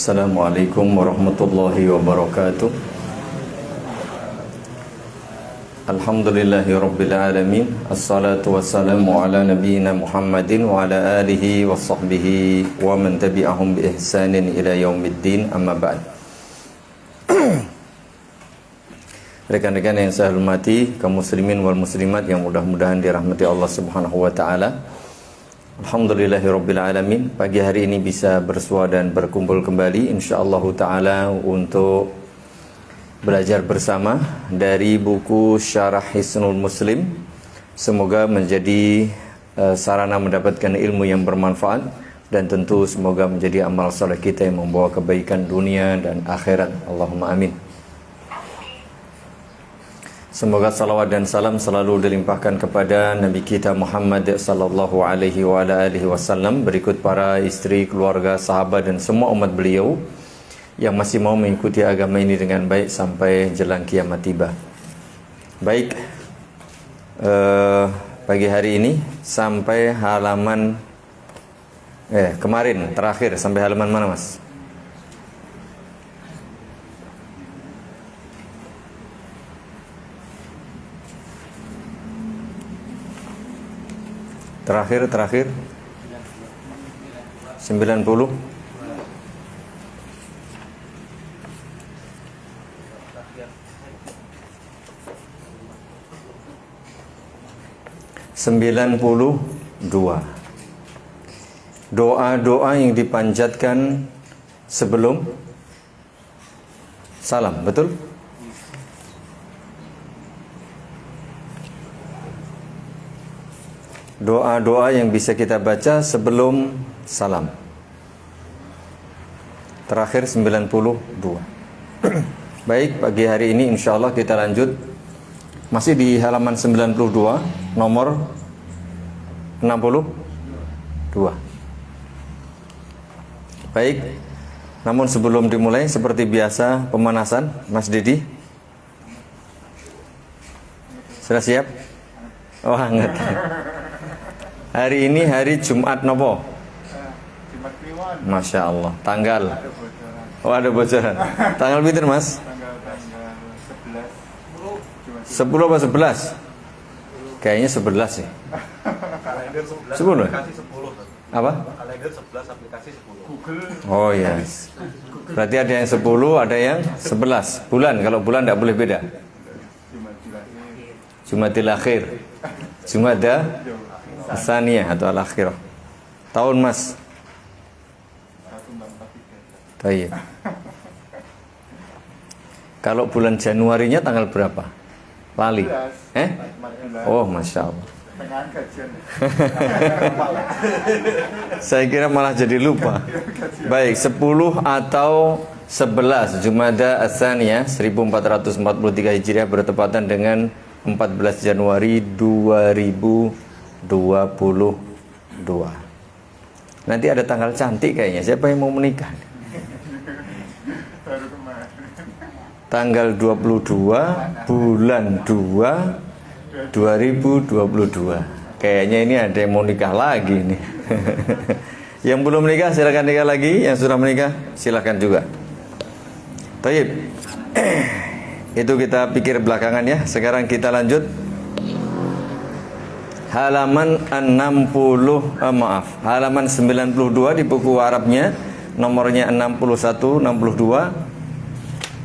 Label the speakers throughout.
Speaker 1: Assalamualaikum warahmatullahi wabarakatuh. Alhamdulillahi rabbil alamin. Assalatu wassalamu ala nabiyyina Muhammadin wa ala alihi wa sahbihi wa man tabi'ahum bi ihsanin ila yaumiddin, amma ba'd. Rekan-rekan yang saya hormati, kaum muslimin wal muslimat yang mudah-mudahan dirahmati Allah Subhanahu wa taala. Alhamdulillahirabbil alamin. Pagi hari ini bisa bersua dan berkumpul kembali insyaallah taala untuk belajar bersama dari buku Syarah Hisnul Muslim. Semoga menjadi sarana mendapatkan ilmu yang bermanfaat, dan tentu semoga menjadi amal soleh kita yang membawa kebaikan dunia dan akhirat. Allahumma amin. Semoga salawat dan salam selalu dilimpahkan kepada Nabi kita Muhammad sallallahu alaihi wa ala alihi wasallam, berikut para istri, keluarga, sahabat dan semua umat beliau yang masih mau mengikuti agama ini dengan baik sampai jelang kiamat tiba. Baik, pagi hari ini sampai halaman kemarin terakhir sampai halaman mana, Mas? Terakhir 90. Doa-doa yang dipanjatkan sebelum salam, betul? Doa-doa yang bisa kita baca sebelum salam. Terakhir 92. Baik, pagi hari ini insyaallah kita lanjut. Masih di halaman 92, nomor 62. Baik, namun sebelum dimulai seperti biasa pemanasan, Mas Didi. Sudah siap? Oh, hangat. Hari ini hari Jumat nopo?
Speaker 2: Jumat Kliwon.
Speaker 1: Masya Allah. Tanggal? Oh, ada bocoran. Tanggal pinter, Mas?
Speaker 2: Tanggal 11.
Speaker 1: 10 apa 11? Kayaknya 11 sih.
Speaker 2: Kalender 11.
Speaker 1: 10?
Speaker 2: Aplikasi 10.
Speaker 1: Apa?
Speaker 2: Kalender 11, aplikasi 10. Google.
Speaker 1: Oh yes. Berarti ada yang 10, ada yang 11. Bulan, kalau bulan tidak boleh beda. Jumatil akhir. Jumada Asaniyah atau al-akhirah. Tahun, Mas?
Speaker 2: 1443.
Speaker 1: Baik. Kalau bulan Januarinya tanggal berapa? Lali? Oh, Masya Allah.
Speaker 2: Tengah gajian.
Speaker 1: Saya kira malah jadi lupa. Baik, 10 atau 11 Jumada Asaniyah 1443 Hijriah bertepatan dengan 14 Januari 2022. Nanti ada tanggal cantik kayaknya. Siapa yang mau menikah?
Speaker 2: Baru kemarin.
Speaker 1: Tanggal 22 bulan 2 2022. Kayaknya ini ada yang mau nikah lagi nih. Yang belum menikah silakan nikah lagi, yang sudah menikah silakan juga. Baik. Itu kita pikir belakangan ya. Sekarang kita lanjut halaman 92 di buku Arabnya, nomornya 61 62.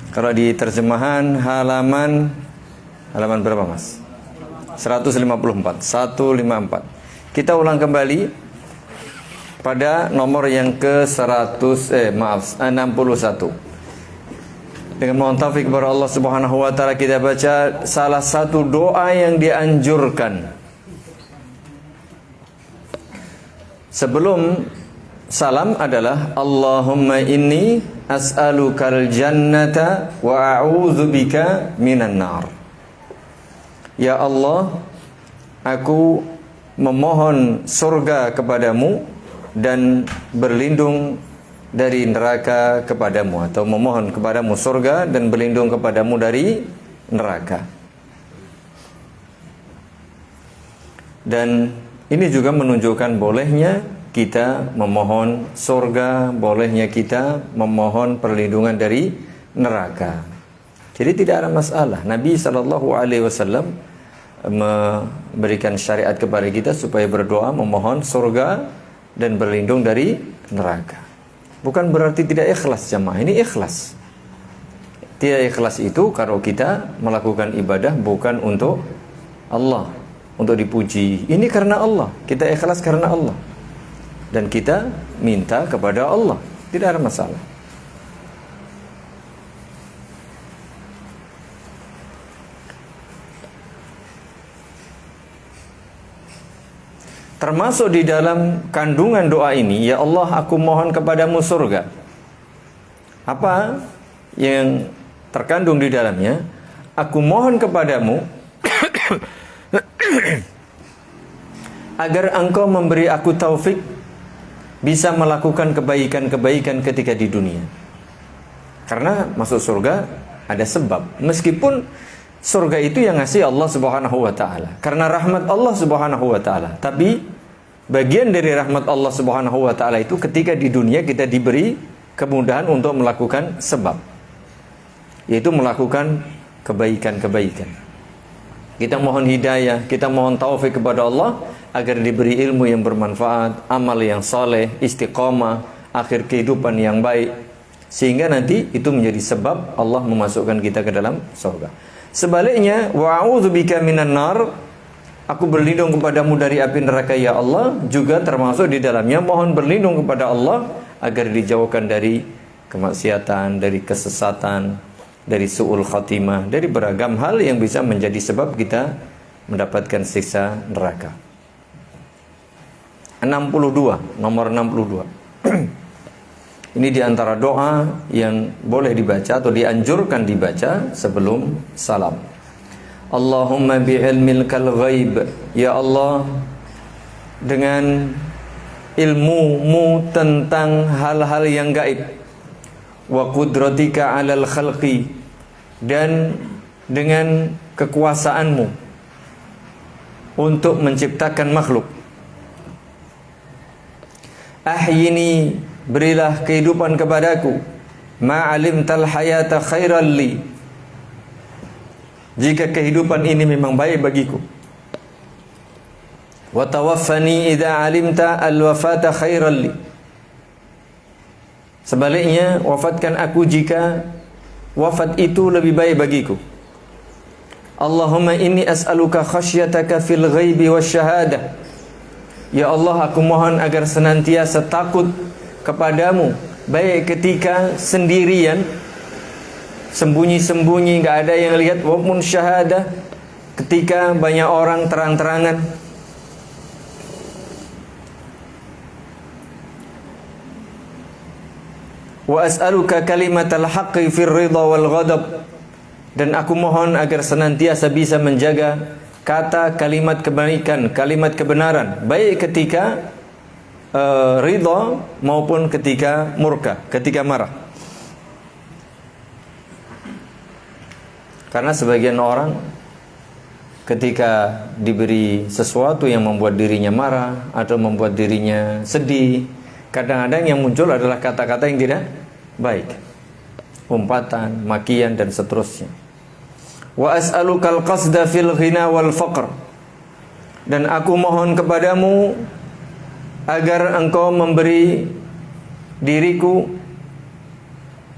Speaker 1: Kalau di terjemahan halaman berapa, Mas? 154. Kita ulang kembali pada nomor yang ke 61. Dengan mohon taufik kepada Allah Subhanahu wa taala, kita baca salah satu doa yang dianjurkan sebelum salam adalah Allahumma inni as'alukal jannata wa a'udzubika minan nar. Ya Allah, aku memohon surga kepadamu dan berlindung dari neraka kepadamu, atau memohon kepadamu surga dan berlindung kepadamu dari neraka. Dan ini juga menunjukkan bolehnya kita memohon surga, bolehnya kita memohon perlindungan dari neraka. Jadi tidak ada masalah. Nabi SAW memberikan syariat kepada kita supaya berdoa memohon surga dan berlindung dari neraka. Bukan berarti tidak ikhlas jamaah, ini ikhlas. Tidak ikhlas itu kalau kita melakukan ibadah bukan untuk Allah, untuk dipuji. Ini karena Allah, kita ikhlas karena Allah. Dan kita minta kepada Allah, tidak ada masalah. Termasuk di dalam kandungan doa ini, ya Allah, aku mohon kepadamu surga. Apa yang terkandung di dalamnya? Aku mohon kepadamu agar engkau memberi aku taufik bisa melakukan kebaikan-kebaikan ketika di dunia. Karena masuk surga ada sebab. Meskipun surga itu yang ngasih Allah Subhanahu wa taala, karena rahmat Allah Subhanahu wa taala. Tapi bagian dari rahmat Allah Subhanahu wa taala itu ketika di dunia kita diberi kemudahan untuk melakukan sebab, yaitu melakukan kebaikan-kebaikan. Kita mohon hidayah, kita mohon taufik kepada Allah agar diberi ilmu yang bermanfaat, amal yang saleh, istiqamah, akhir kehidupan yang baik, sehingga nanti itu menjadi sebab Allah memasukkan kita ke dalam surga. Sebaliknya, wa a'udzubika minan nar, aku berlindung kepadamu dari api neraka ya Allah, juga termasuk di dalamnya mohon berlindung kepada Allah agar dijauhkan dari kemaksiatan, dari kesesatan, dari su'ul khatimah, dari beragam hal yang bisa menjadi sebab kita mendapatkan siksa neraka. 62, nomor 62. Ini diantara doa yang boleh dibaca atau dianjurkan dibaca sebelum salam. Allahumma bi'ilmil kal ghaib, ya Allah, dengan ilmu-Mu tentang hal-hal yang gaib, wa qudratika 'alal khalqi, dan dengan kekuasaan-Mu untuk menciptakan makhluk. Ahyini, berilah kehidupan kepadaku, ma'alimtal hayata khairal li, jika kehidupan ini memang baik bagiku. Wa tawaffani idza alimta al-wafata khairal li, sebaliknya wafatkan aku jika wafat itu lebih baik bagiku. Allahumma inni as'aluka khasyataka fil ghaibi wasyahadah, ya Allah, aku mohon agar senantiasa takut kepadamu, baik ketika sendirian, sembunyi-sembunyi, gak ada yang lihat, maupun syahadah, ketika banyak orang terang-terangan. Wa as'aluka kalimatal haqqi fir ridha wal ghadab, dan aku mohon agar senantiasa bisa menjaga kata kalimat kebaikan, kalimat kebenaran, baik ketika ridha maupun ketika murka, ketika marah. Karena sebagian orang ketika diberi sesuatu yang membuat dirinya marah atau membuat dirinya sedih, kadang-kadang yang muncul adalah kata-kata yang tidak baik, umpatan, makian, dan seterusnya. Wa as'alukal qasda fil ghina wal faqr, dan aku mohon kepadamu agar engkau memberi diriku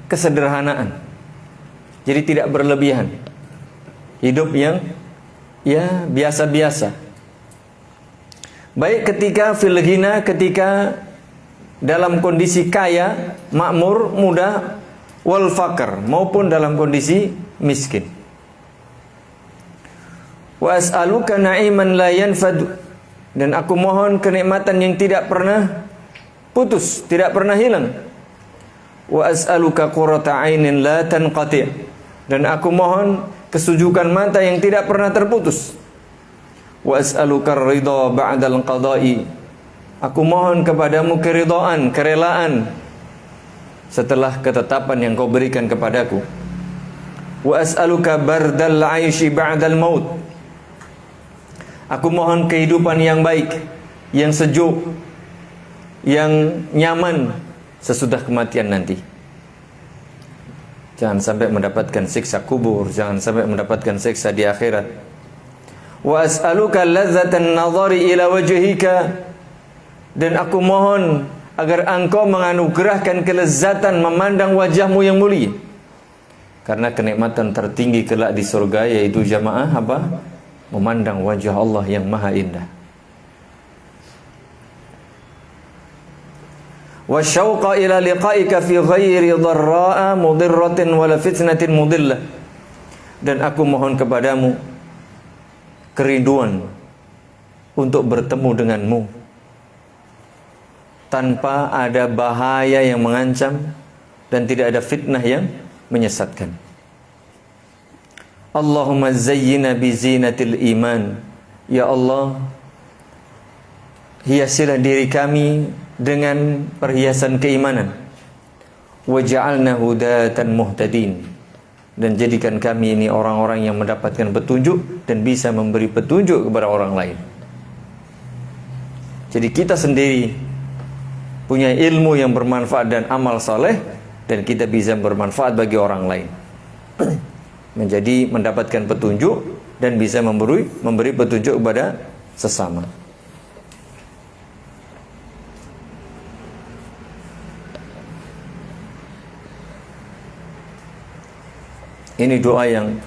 Speaker 1: kesederhanaan, jadi tidak berlebihan, hidup yang ya biasa-biasa, baik ketika fil ghina, ketika dalam kondisi kaya, makmur, mudah, wal faqr, maupun dalam kondisi miskin. Wa as'aluka na'iman la yanfad, dan aku mohon kenikmatan yang tidak pernah putus, tidak pernah hilang. Wa as'aluka qurrata 'ainin la tanqati', dan aku mohon kesujukan mata yang tidak pernah terputus. Wa as'aluka ridha ba'dal qada'i, aku mohon kepadamu keridhaan, kerelaan setelah ketetapan yang kau berikan kepadaku. Wa as'aluka bardal 'aishi ba'dal maut, aku mohon kehidupan yang baik, yang sejuk yang nyaman sesudah kematian nanti. Jangan sampai mendapatkan siksa kubur, jangan sampai mendapatkan siksa di akhirat. Wa as'aluka ladzatan nadhari ila wajhika, dan aku mohon agar engkau menganugerahkan kelezatan memandang wajahmu yang mulia. Karena kenikmatan tertinggi kelak di surga yaitu jamaah apa? Memandang wajah Allah yang maha indah. Wa syauqa ila liqa'ika fi ghairi dharra'a mudirratin wala fitnatin mudillah. Dan aku mohon kepadamu kerinduan untuk bertemu denganmu tanpa ada bahaya yang mengancam dan tidak ada fitnah yang menyesatkan. Allahumma zayyina bi zinatil iman. Ya Allah, hiasilah diri kami dengan perhiasan keimanan. Waj'alna hudatan muhtadin, dan jadikan kami ini orang-orang yang mendapatkan petunjuk dan bisa memberi petunjuk kepada orang lain. Jadi kita sendiri punya ilmu yang bermanfaat dan amal saleh, dan kita bisa bermanfaat bagi orang lain. Menjadi mendapatkan petunjuk dan bisa memberi petunjuk kepada sesama. Ini doa yang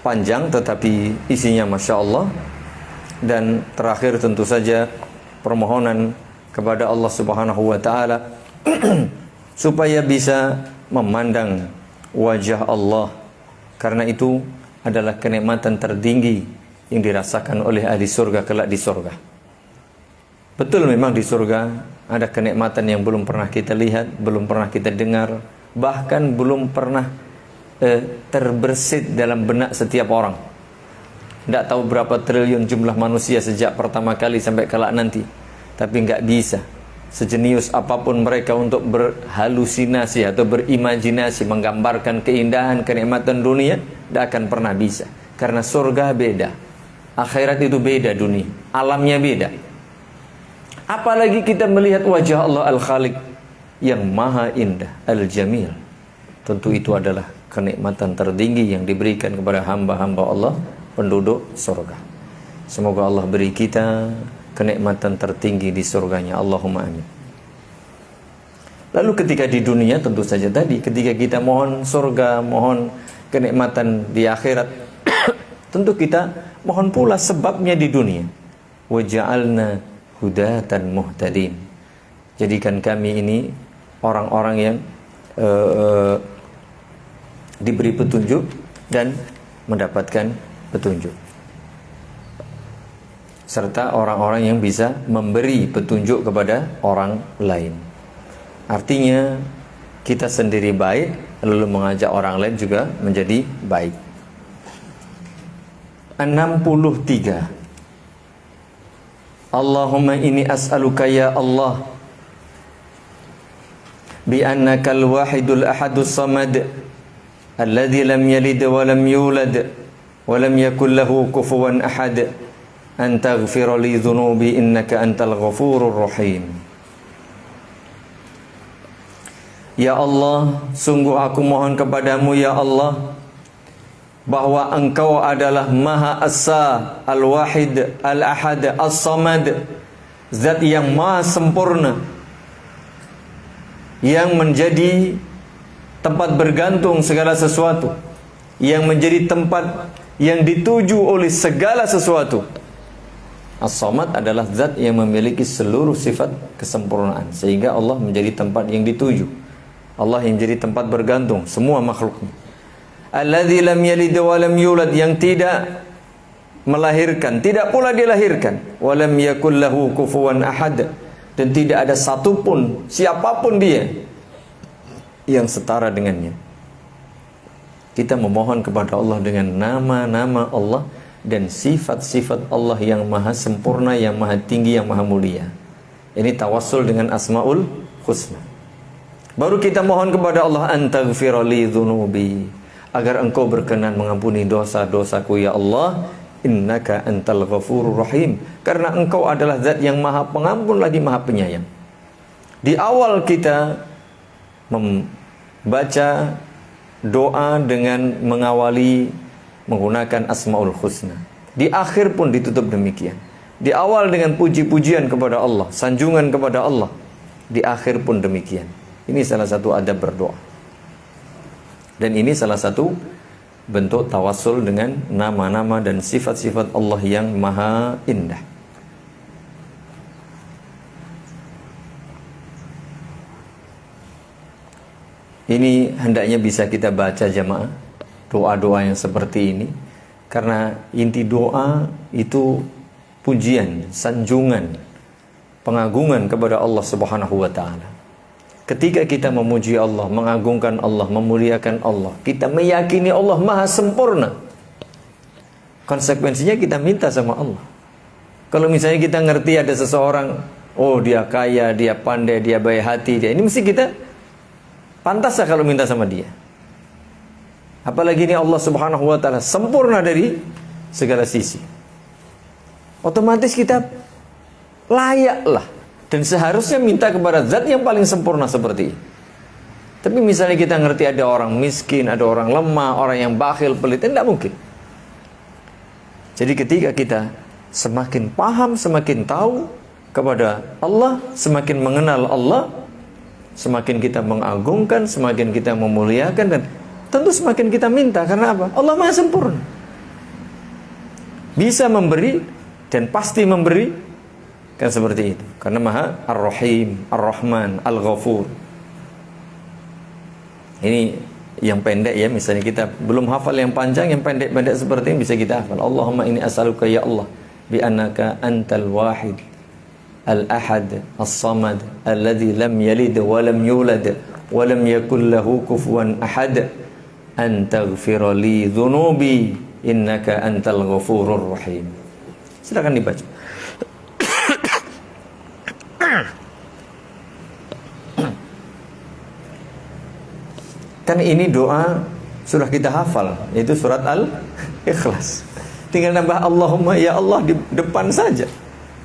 Speaker 1: panjang tetapi isinya Masya Allah. Dan terakhir tentu saja permohonan kepada Allah Subhanahu wa ta'ala supaya bisa memandang wajah Allah, karena itu adalah kenikmatan tertinggi yang dirasakan oleh ahli surga kelak di surga. Betul, memang di surga ada kenikmatan yang belum pernah kita lihat, belum pernah kita dengar, bahkan belum pernah terbersit dalam benak setiap orang. Tidak tahu berapa triliun jumlah manusia sejak pertama kali sampai kelak nanti, tapi nggak bisa sejenius apapun mereka untuk berhalusinasi atau berimajinasi menggambarkan keindahan kenikmatan dunia. Tidak akan pernah bisa, karena surga beda, akhirat itu beda, dunia alamnya beda. Apalagi kita melihat wajah Allah Al-Khaliq yang maha indah, Al-Jamil. Tentu itu adalah kenikmatan tertinggi yang diberikan kepada hamba-hamba Allah penduduk surga. Semoga Allah beri kita kenikmatan tertinggi di surganya. Allahumma amin. Lalu ketika di dunia tentu saja tadi, ketika kita mohon surga, mohon kenikmatan di akhirat, tentu kita mohon pula sebabnya di dunia. Waja'alna hudatan muhtadin. Jadikan kami ini orang-orang yang diberi petunjuk dan mendapatkan petunjuk, serta orang-orang yang bisa memberi petunjuk kepada orang lain. Artinya kita sendiri baik, lalu mengajak orang lain juga menjadi baik. 63. Allahumma inni as'aluka ya Allah bi annakal wahidul ahadus samad alladzi lam yalid wa lam yulad wa lam yakul lahu kufuwan ahad an taghfira li dhunubi innaka antal ghafurur rahim. Ya Allah, sungguh aku mohon kepadamu ya Allah, bahwa Engkau adalah Maha Esa, Al-Wahid, Al-Ahad, As-Samad, Zat yang maha sempurna, yang menjadi tempat bergantung segala sesuatu, yang menjadi tempat yang dituju oleh segala sesuatu. As-Samad adalah zat yang memiliki seluruh sifat kesempurnaan, sehingga Allah menjadi tempat yang dituju. Allah yang jadi tempat bergantung semua makhluknya. Alladzi lam yalid wa lam yulad, yang tidak melahirkan, tidak pula dilahirkan. Wa lam yakul lahu kufuwan ahad, dan tidak ada satupun, siapapun dia yang setara dengannya. Kita memohon kepada Allah dengan nama-nama Allah dan sifat-sifat Allah yang maha sempurna, yang maha tinggi, yang maha mulia. Ini tawassul dengan Asmaul Husna. Baru kita mohon kepada Allah, antaghfira li dzunubi, agar Engkau berkenan mengampuni dosa-dosaku ya Allah. Innaka antal ghafurur rahim, karena Engkau adalah zat yang maha pengampun lagi maha penyayang. Di awal kita membaca doa dengan mengawali menggunakan Asmaul Husna. Di akhir pun ditutup demikian. Di awal dengan puji-pujian kepada Allah, sanjungan kepada Allah. Di akhir pun demikian. Ini salah satu adab berdoa. Dan ini salah satu bentuk tawassul dengan nama-nama dan sifat-sifat Allah yang maha indah. Ini hendaknya bisa kita baca jamaah, doa-doa yang seperti ini. Karena inti doa itu pujian, sanjungan, pengagungan kepada Allah Subhanahu wa ta'ala. Ketika kita memuji Allah, mengagungkan Allah, memuliakan Allah, kita meyakini Allah maha sempurna. Konsekuensinya kita minta sama Allah. Kalau misalnya kita ngerti ada seseorang, oh dia kaya, dia pandai, dia baik hati, dia ini mesti kita pantas lah kalau minta sama dia. Apalagi ini Allah Subhanahu wa ta'ala sempurna dari segala sisi. Otomatis kita layaklah dan seharusnya minta kepada zat yang paling sempurna seperti ini. Tapi misalnya kita ngerti ada orang miskin, ada orang lemah, orang yang bakhil, pelit, tidak mungkin. Jadi ketika kita semakin paham, semakin tahu kepada Allah, semakin mengenal Allah, semakin kita mengagungkan, semakin kita memuliakan, dan tentu semakin kita minta. Karena apa? Allah maha sempurna, bisa memberi dan pasti memberi. Kan seperti itu. Karena maha Ar-Rahim, Ar-Rahman, Al-Ghafur. Ini yang pendek ya. Misalnya kita belum hafal yang panjang, yang pendek-pendek seperti ini bisa kita hafal. Allahumma inni as'aluka ya Allah bi annaka antal wahid al-ahad as-samad alladhi lam yalid wa lam yulad wa lam yakul lahu kufuwan ahad an taghfira li dhunubi innaka antal ghafurur rahim. Silakan dibaca. Kan ini doa sudah kita hafal, yaitu surat Al-Ikhlas. Tinggal nambah Allahumma ya Allah di depan saja.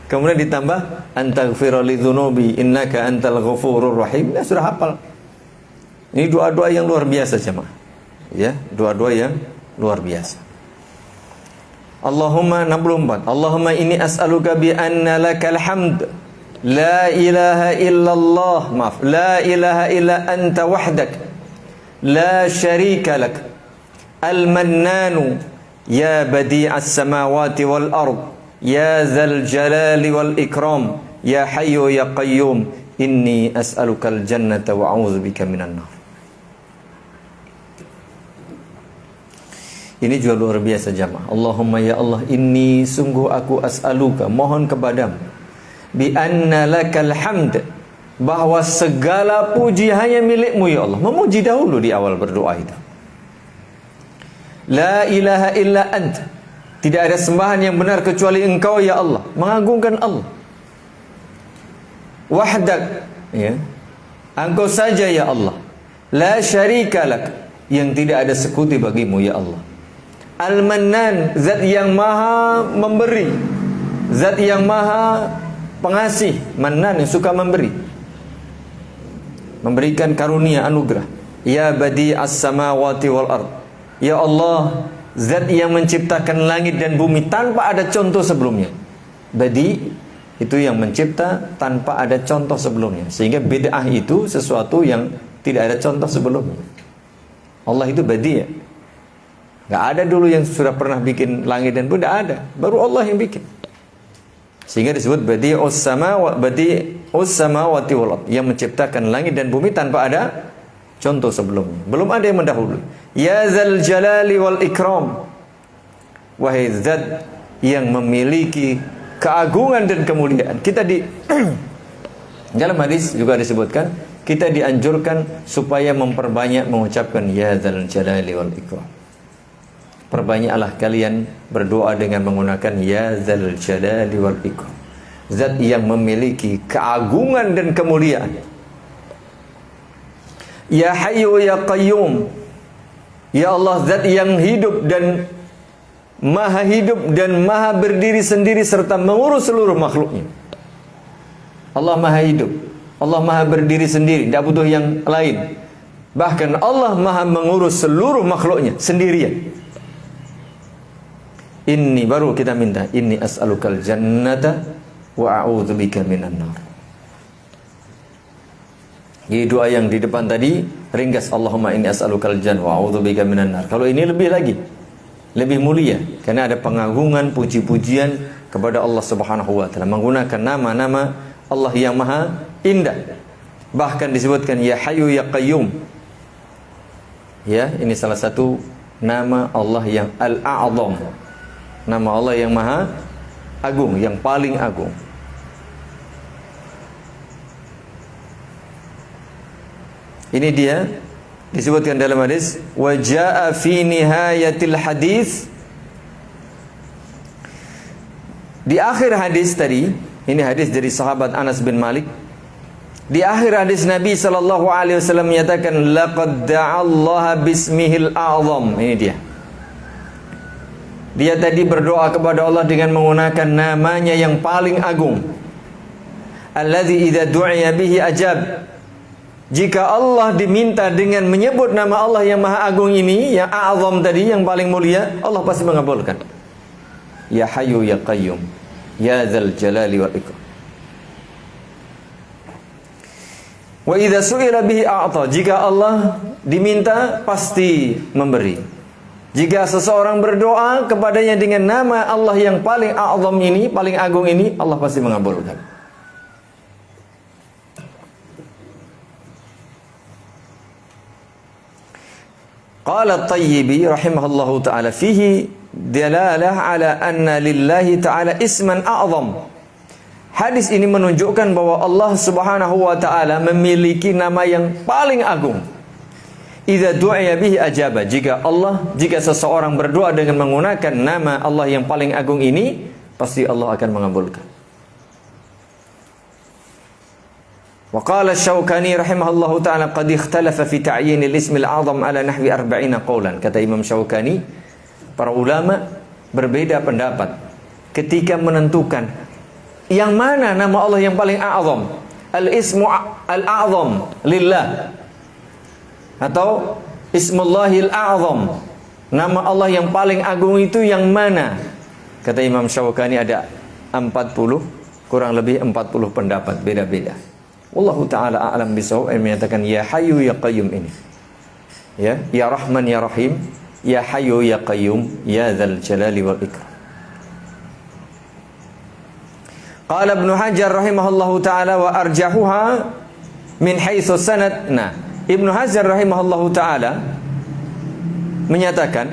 Speaker 1: Kemudian ditambah antaghfira li dzunubi innaka antal ghafurur rahim. Ya, sudah hafal. Ini doa-doa yang luar biasa jemaah. Ya, doa-doa yang luar biasa. Allahumma 64. Allahumma inni as'aluka bi anna lakal hamd. La ilaha illallah. Maaf, la ilaha illa anta wahdak. La syarika lak. Al-Mannanu ya badi'as samawati wal ard. Ya zal jalali wal ikram. Ya hayyu ya qayyum. Inni as'alukal jannata wa a'udzubika minan nar. Ini juga luar biasa jamaah. Allahumma ya Allah, inni sungguh aku as'aluka, mohon kepadamu, bi anna lakal hamd, bahwa segala puji hanya milikmu ya Allah. Memuji dahulu di awal berdoa itu. La ilaha illa anta, tidak ada sembahan yang benar kecuali engkau ya Allah. Mengagungkan Allah. Wahdak, ya, engkau saja ya Allah. La syarika lak, yang tidak ada sekutu bagimu ya Allah. Al-Mannan, zat yang maha memberi, zat yang maha pengasih. Mannan, yang suka memberi, memberikan karunia, anugerah. Ya badi'as samawati wal ard, ya Allah, zat yang menciptakan langit dan bumi tanpa ada contoh sebelumnya. Badi itu yang mencipta tanpa ada contoh sebelumnya. Sehingga bid'ah itu sesuatu yang tidak ada contoh sebelumnya. Allah itu badi ya. Gak ada dulu yang sudah pernah bikin langit dan bumi, tidak ada. Baru Allah yang bikin. Sehingga disebut badi'us samawati wal ard, yang menciptakan langit dan bumi tanpa ada contoh sebelumnya. Belum ada yang mendahului. Ya zal jalali wal ikram, wahai zat yang memiliki keagungan dan kemuliaan. Kita di dalam hadis juga disebutkan, kita dianjurkan supaya memperbanyak mengucapkan ya zal jalali wal ikram. Perbanyaklah kalian berdoa dengan menggunakan ya zal jalali wal ikram, zat yang memiliki keagungan dan kemuliaan. Ya hayyu ya qayyum, ya Allah, zat yang hidup dan maha berdiri sendiri serta mengurus seluruh makhluknya. Allah maha hidup, Allah maha berdiri sendiri, tidak butuh yang lain. Bahkan Allah maha mengurus seluruh makhluknya sendirian. Inni, baru kita minta, inni as'alukal jannata wa a'udzubika minan nar. Jadi doa yang di depan tadi ringkas, Allahumma inni as'alukal jannah wa a'udzubika minan nar. Kalau ini lebih lagi, lebih mulia karena ada pengagungan, puji-pujian kepada Allah Subhanahu wa taala menggunakan nama-nama Allah yang maha indah. Bahkan disebutkan ya Hayyu ya Qayyum. Ya, ini salah satu nama Allah yang Al-A'zam. Nama Allah yang maha agung, yang paling agung. Ini dia disebutkan dalam hadis, wa jaa fi nihayatil hadis. Di akhir hadis tadi, ini hadis dari sahabat Anas bin Malik. Di akhir hadis Nabi sallallahu alaihi wasallam menyatakan laqad da'allaha bismihil a'zam. Ini dia. Dia tadi berdoa kepada Allah dengan menggunakan namanya yang paling agung. Alladzi idza du'iya bihi ajab. Jika Allah diminta dengan menyebut nama Allah yang maha agung ini, yang a'zam tadi, yang paling mulia, Allah pasti mengabulkan. Ya Hayyu ya Qayyum, ya Dzal Jalali wal Ikram. Wa idza su'ila bihi a'ta. Jika Allah diminta pasti memberi. Jika seseorang berdoa kepadanya dengan nama Allah yang paling a'zam ini, paling agung ini, Allah pasti mengabulkan. Qala At-Tayyibi rahimahullahu ta'ala fihi dalalah ala anna lillahi ta'ala isman a'zam. Hadis ini menunjukkan bahwa Allah Subhanahu wa ta'ala memiliki nama yang paling agung. Idza du'iya bihi ajaba. Jika seseorang berdoa dengan menggunakan nama Allah yang paling agung ini, pasti Allah akan mengabulkan. Wa qala Asy-Syaukani rahimahullahu ta'ala qad ikhtalafa fi ta'yin al-ism al-'azam ala nahwi 40 qawlan. Kata Imam Syaukani, para ulama berbeda pendapat ketika menentukan yang mana nama Allah yang paling a'zam, al-ismu al-a'zam lillah, atau ismullahil a'zam, nama Allah yang paling agung itu yang mana? Kata Imam Syaukani ada 40, kurang lebih 40 pendapat beda-beda. Wallahu ta'ala a'lam bisawab, yang menyatakan ya Hayyu ya Qayyum ini. Ya Rahman ya Rahim, ya Hayyu ya Qayyum, ya Dzal Jalali wal Ikram. Qala Ibnu Hajar rahimahullahu ta'ala wa arjahuha min haitsu sanad. Nah, Ibnu Hajar rahimahullahu ta'ala menyatakan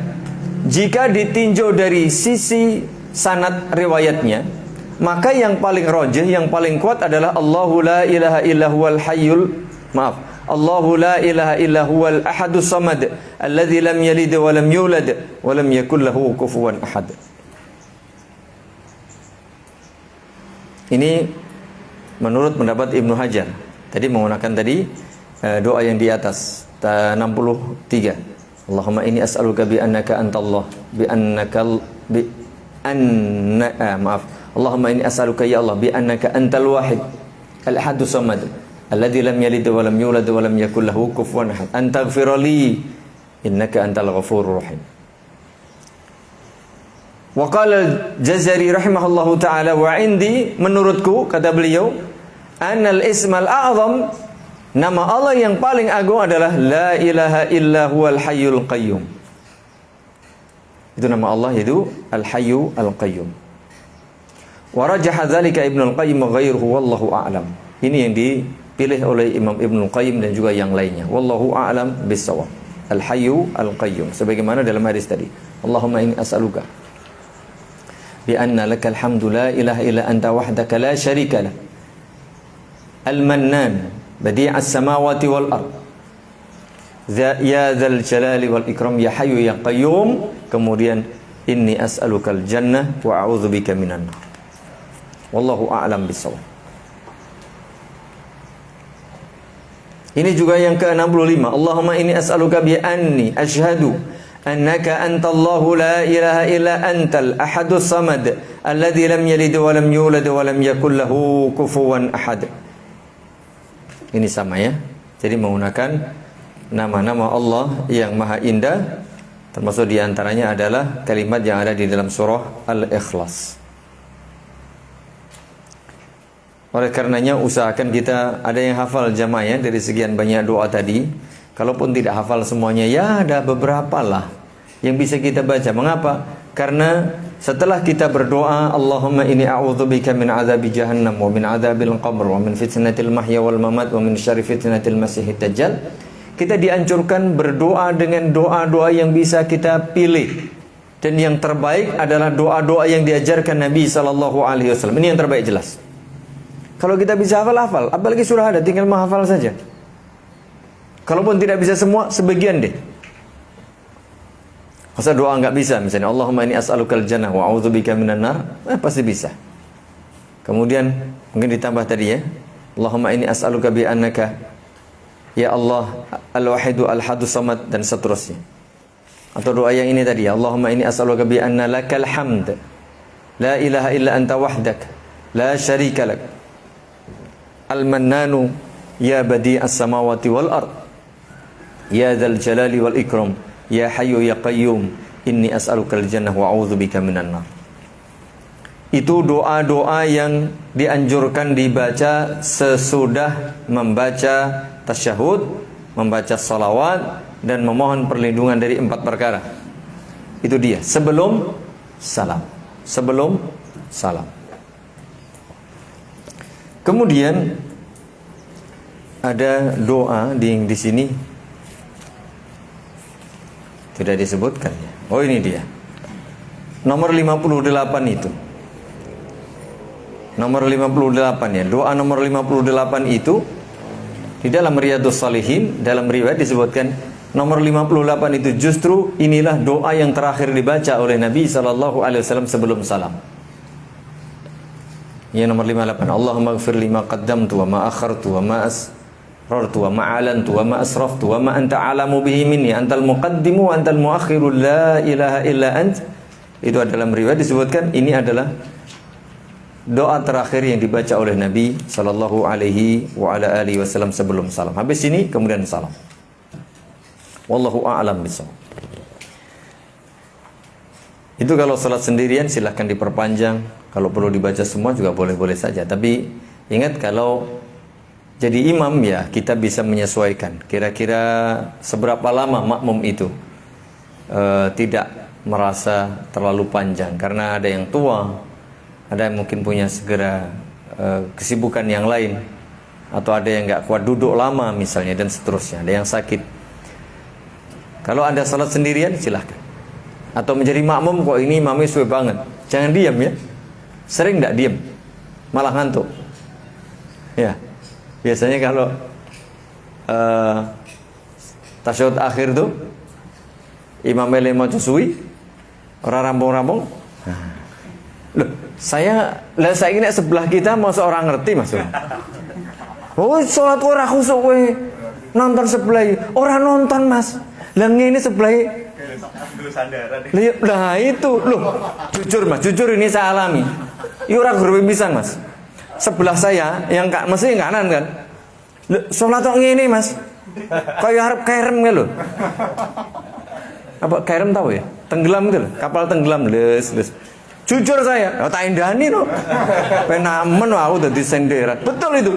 Speaker 1: jika ditinjau dari sisi sanad riwayatnya, maka yang paling rajih, yang paling kuat adalah Allahu la ilaha illa huwal hayyul Allahu la ilaha illa huwal ahadus samad alladzi lam yalid wa lam yulad wa lam yakul lahu kufuwan ahad. Ini menurut pendapat Ibnu Hajar. Tadi menggunakan doa yang di atas 63. Allahumma inni as'aluka bi annaka antallah Allahumma inni as'aluka ya Allah bi annaka antal wahid al-ahadus samad alladzi lam yalid wa lam yulad wa lam yakul lahu kufuwan ahad an taghfir li innaka antal ghafurur rahim. Wa qala al-Jazari rahimahullahu ta'ala wa indi, menurutku kata beliau, annal ismal a'zam, nama Allah yang paling agung adalah la ilaha illa huwal hayyul qayyum. Itu nama Allah, itu al-hayyu al-qayyum. Wa rajaha dzalika Ibnu al-Qayyim wa ghairuhu wallahu a'lam. Ini yang dipilih oleh Imam Ibnu al-Qayyim dan juga yang lainnya. Wallahu a'lam bis-shawab. Al-hayyu al-qayyum, sebagaimana dalam hadis tadi. Allahumma inni as'aluka bi anna lakal hamdu la ilaha illa anta wahdaka la syarika lak al-mannan badi'as samawati wal ard ya dzal jalali wal ikram ya hayyu ya qayyum. Kemudian inni as'alukal jannah wa a'udzubika minan nar. Wallahu a'lam bissawab. Ini juga yang ke-65. Allahumma inni as'aluka bi anni asyhadu annaka antallahu la ilaha illa antal ahadus samad alladzi lam yalid wa lam yulad wa lam yakul lahu kufuwan ahad. Ini sama ya. Jadi menggunakan nama-nama Allah yang maha indah, termasuk diantaranya adalah kalimat yang ada di dalam surah Al-Ikhlas. Oleh karenanya usahakan kita ada yang hafal jamaah ya, dari sekian banyak doa tadi. Kalaupun tidak hafal semuanya, ya ada beberapa lah yang bisa kita baca. Mengapa? Karena setelah kita berdoa, Allahumma inni a'udzubika min adzabi jahannam wa min adzabil qabr wa min fitnatil mahya wal mamat wa min syarri fitnatil masiihid dajjal, kita dianjurkan berdoa dengan doa-doa yang bisa kita pilih. Dan yang terbaik adalah doa-doa yang diajarkan Nabi SAW. Ini yang terbaik jelas. Kalau kita bisa hafal, apalagi surah ada, tinggal menghafal saja. Kalaupun tidak bisa semua, sebagian deh. Masa doa nggak bisa, misalnya Allahumma inni as'alukal jannah wa a'udzubika minan nar, pasti bisa. Kemudian mungkin ditambah tadi ya, Allahumma inni as'aluka bi annaka ya Allah al-wahidu al-hadu samad, dan seterusnya. Atau doa yang ini tadi, Allahumma inni as'aluka bi anna lakal hamd la ilaha illa anta wahdak la syarika lak al-mannanu ya badi'as samawati wal ard ya dzal jalali wal ikram ya hayyu ya qayyum inni as'alukal jannah wa a'udzubika minan nar. Itu doa-doa yang dianjurkan dibaca sesudah membaca tasyahud, membaca salawat, dan memohon perlindungan dari 4 perkara. Itu dia, sebelum salam. Sebelum salam. Kemudian ada doa di sini tidak disebutkan. Oh, ini dia. Nomor 58 itu. Nomor 58 ya. Doa nomor 58 itu di dalam Riyadhus Shalihin, dalam riwayat disebutkan nomor 58 itu justru inilah doa yang terakhir dibaca oleh Nabi SAW sebelum salam. Ya, nomor 58. Allahumma ighfir li ma qaddamtu wa ma akhartu wa ma asrartu wa ma alantu wa ma asraftu wa ma anta alamu bihi minni antal muqaddimu wa antal muakhiru la ilaha illa ant. Itu dalam riwayat disebutkan ini adalah doa terakhir yang dibaca oleh Nabi sallallahu alaihi wa ala alihi wasallam sebelum salam. Habis ini kemudian salam. Wallahu a'lam bishawab. Itu kalau salat sendirian silahkan diperpanjang. Kalau perlu dibaca semua juga boleh-boleh saja. Tapi ingat, kalau jadi imam ya kita bisa menyesuaikan. Kira-kira seberapa lama makmum itu tidak merasa terlalu panjang. Karena ada yang tua, ada yang mungkin punya kesibukan yang lain, atau ada yang nggak kuat duduk lama misalnya, dan seterusnya. Ada yang sakit. Kalau Anda salat sendirian silahkan. Atau menjadi makmum, kok ini imamnya suwe banget, jangan diam ya. Sering nggak diam, malah ngantuk. Ya, biasanya kalau tasyahud akhir tuh imamnya mau suwi, orang rampung-rampung. Loh, saya ini sebelah kita mau seorang ngerti maksudnya. Oh, sholat ora khusuk kowe. Nonton sebelah orang nonton, Mas. Lah ngene sebelah. Lah itu loh. Jujur Mas, jujur ini saya alami. Iki ora guru pisan, Mas. Sebelah saya yang mesti kanan kan. Sholat kok ngene, Mas. Kayak arep kerem lho. Apa kerem tahu ya? Tenggelam itu loh, kapal tenggelam. Les. Jujur saya, tak indani loh. Penamen aku dadi senderan. Betul itu.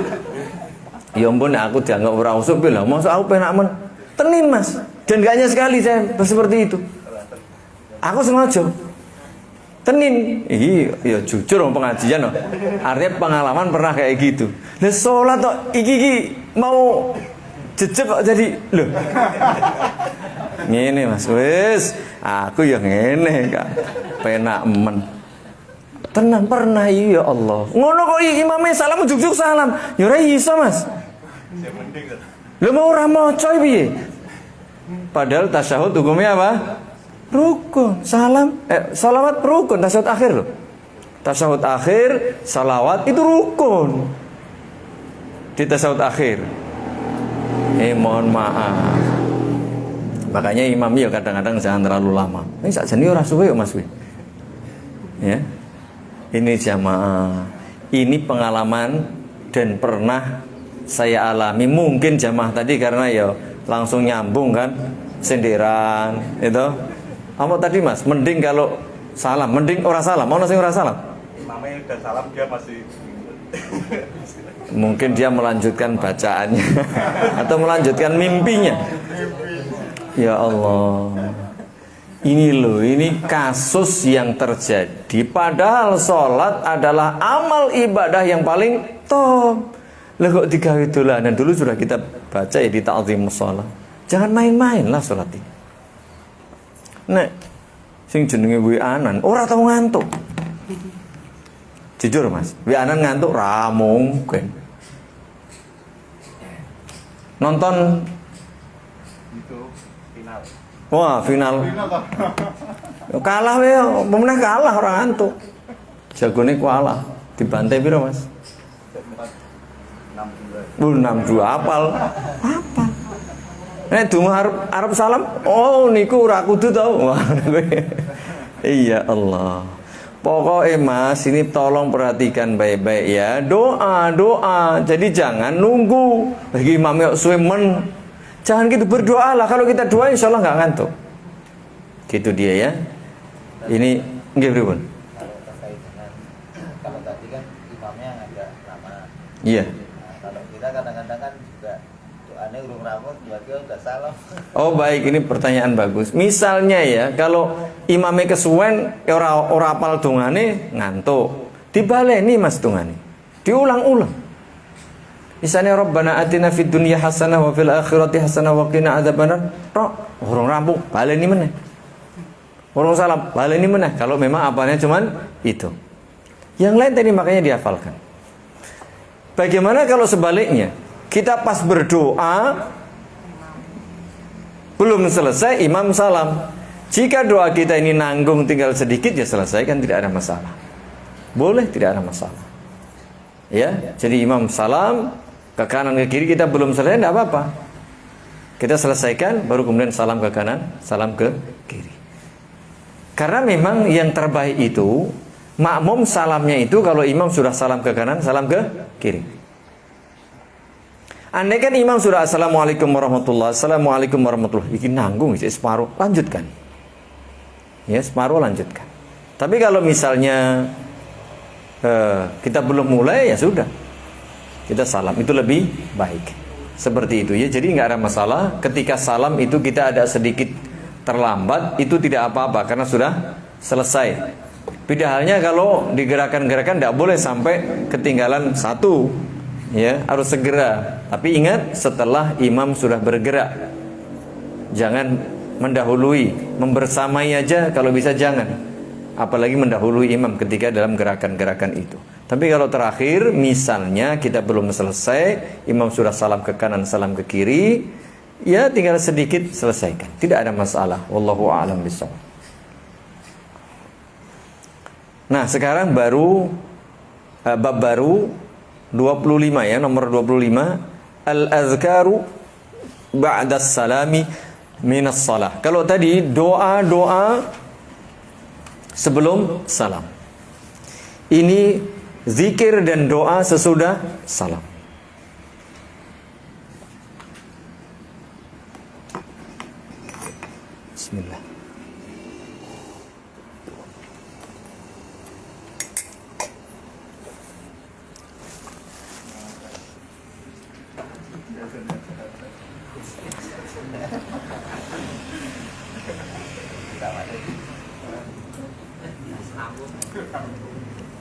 Speaker 1: Ya ampun, aku dianggap ora usuk lah. Masa aku penamen. Tenin, Mas. Dan gak hanya sekali saya seperti itu. Aku sengaja. Tenin. Ya jujur pengajian loh. Artinya pengalaman pernah kayak gitu. Lah salat kok iki mau jejeg kok jadi loh. Ngene Mas, wis aku ya ngene Kak. Penak men. Tenan pernah ya Allah. Ngono kok imamnya salam juk-juk salam. Ya ora iso Mas. Lha mau ora maca piye? Padahal tasyahud hukumnya apa? Rukun. Salawat rukun, tasyahud akhir loh. Tasyahud akhir, salawat itu rukun. Di tasyahud akhir. Mohon maaf. Makanya imam ya kadang-kadang jangan terlalu lama. Ini sakjane ora suwe Mas kuwi. Ya. Ini jamaah. Ini pengalaman dan pernah saya alami. Mungkin jamaah tadi karena ya langsung nyambung kan, senderan itu. Apa tadi Mas? Mending kalau salam, mending ora salam. Mau nasi ora salam?
Speaker 2: Namanya udah salam dia masih
Speaker 1: Mungkin dia melanjutkan bacaannya atau melanjutkan mimpinya. Ya Allah. Ini loh, ini kasus yang terjadi. Padahal sholat adalah amal ibadah yang paling top. Lah kok digawe dolanan? Dulu sudah kita baca ya di ta'zimus shalah. Jangan main-main lah sholat ini. Nek sing jenenge wi'anan ora tau ngantuk. Jujur Mas, wi'anan ngantuk ra mungkin. Nonton
Speaker 2: itu final.
Speaker 1: wah final kalah we, pemenang kalah orang ngantuk. Jagone kalah, dibantai piro Mas?
Speaker 2: 62.
Speaker 1: 62 apal. Nek donga arep salam, oh niku ora kudu tau. Iya Allah. Pokoknya Mas, ini tolong perhatikan baik-baik ya. Doa. Jadi jangan nunggu bagi imam yuk suwe men. Jangan gitu, berdoalah. Kalau kita doa insya Allah nggak ngantuk. Gitu dia ya. Ini nggih pripun?
Speaker 3: Kalau terkait dengan kalau tadi kan imamnya agak lama.
Speaker 1: Iya.
Speaker 3: Nah, kalau kita kadang-kadang kan juga doanya urung rampung, tiba-tiba udah salam.
Speaker 1: Oh baik, ini pertanyaan bagus. Misalnya ya, kalau imamnya kesuwen ora apal dongane ngantuk, dibaleni Mas dongane, diulang-ulang. Misalnya Rabbana atina fid dunya hasanah wa fil akhirati hasanah wa qina adzabannar. Urung rampung, baleni meneh. Urung salam, baleni meneh. Kalau memang apalnya cuman itu. Yang lain tadi makanya dihafalkan. Bagaimana kalau sebaliknya? Kita pas berdoa belum selesai imam salam. Jika doa kita ini nanggung tinggal sedikit ya selesaikan, tidak ada masalah. Boleh, tidak ada masalah. Ya, jadi imam salam ke kanan ke kiri, kita belum selesai tidak apa-apa. Kita selesaikan baru kemudian salam ke kanan, salam ke kiri. Karena memang yang terbaik itu makmum salamnya itu kalau imam sudah salam ke kanan, salam ke kiri. Andai kan imam sudah assalamualaikum warahmatullahi, assalamualaikum warahmatullahi, ini nanggung separuh, lanjutkan. Ya, separuh lanjutkan. Tapi kalau misalnya kita belum mulai ya sudah, kita salam, itu lebih baik. Seperti itu ya. Jadi nggak ada masalah. Ketika salam itu kita ada sedikit terlambat, itu tidak apa-apa karena sudah selesai. Beda halnya kalau di gerakan-gerakan tidak boleh sampai ketinggalan satu. Ya, harus segera. Tapi ingat, setelah imam sudah bergerak, jangan mendahului, membersamai aja kalau bisa jangan. Apalagi mendahului imam ketika dalam gerakan-gerakan itu. Tapi kalau terakhir, misalnya kita belum selesai, imam sudah salam ke kanan, salam ke kiri, ya tinggal sedikit selesaikan. Tidak ada masalah. Wallahu a'lam bishawab. Nah, sekarang baru bab baru 25 ya, nomor 25, al-azkaru ba'da salami minas salah. Kalau tadi doa-doa sebelum salam. Ini zikir dan doa sesudah salam. Bismillah.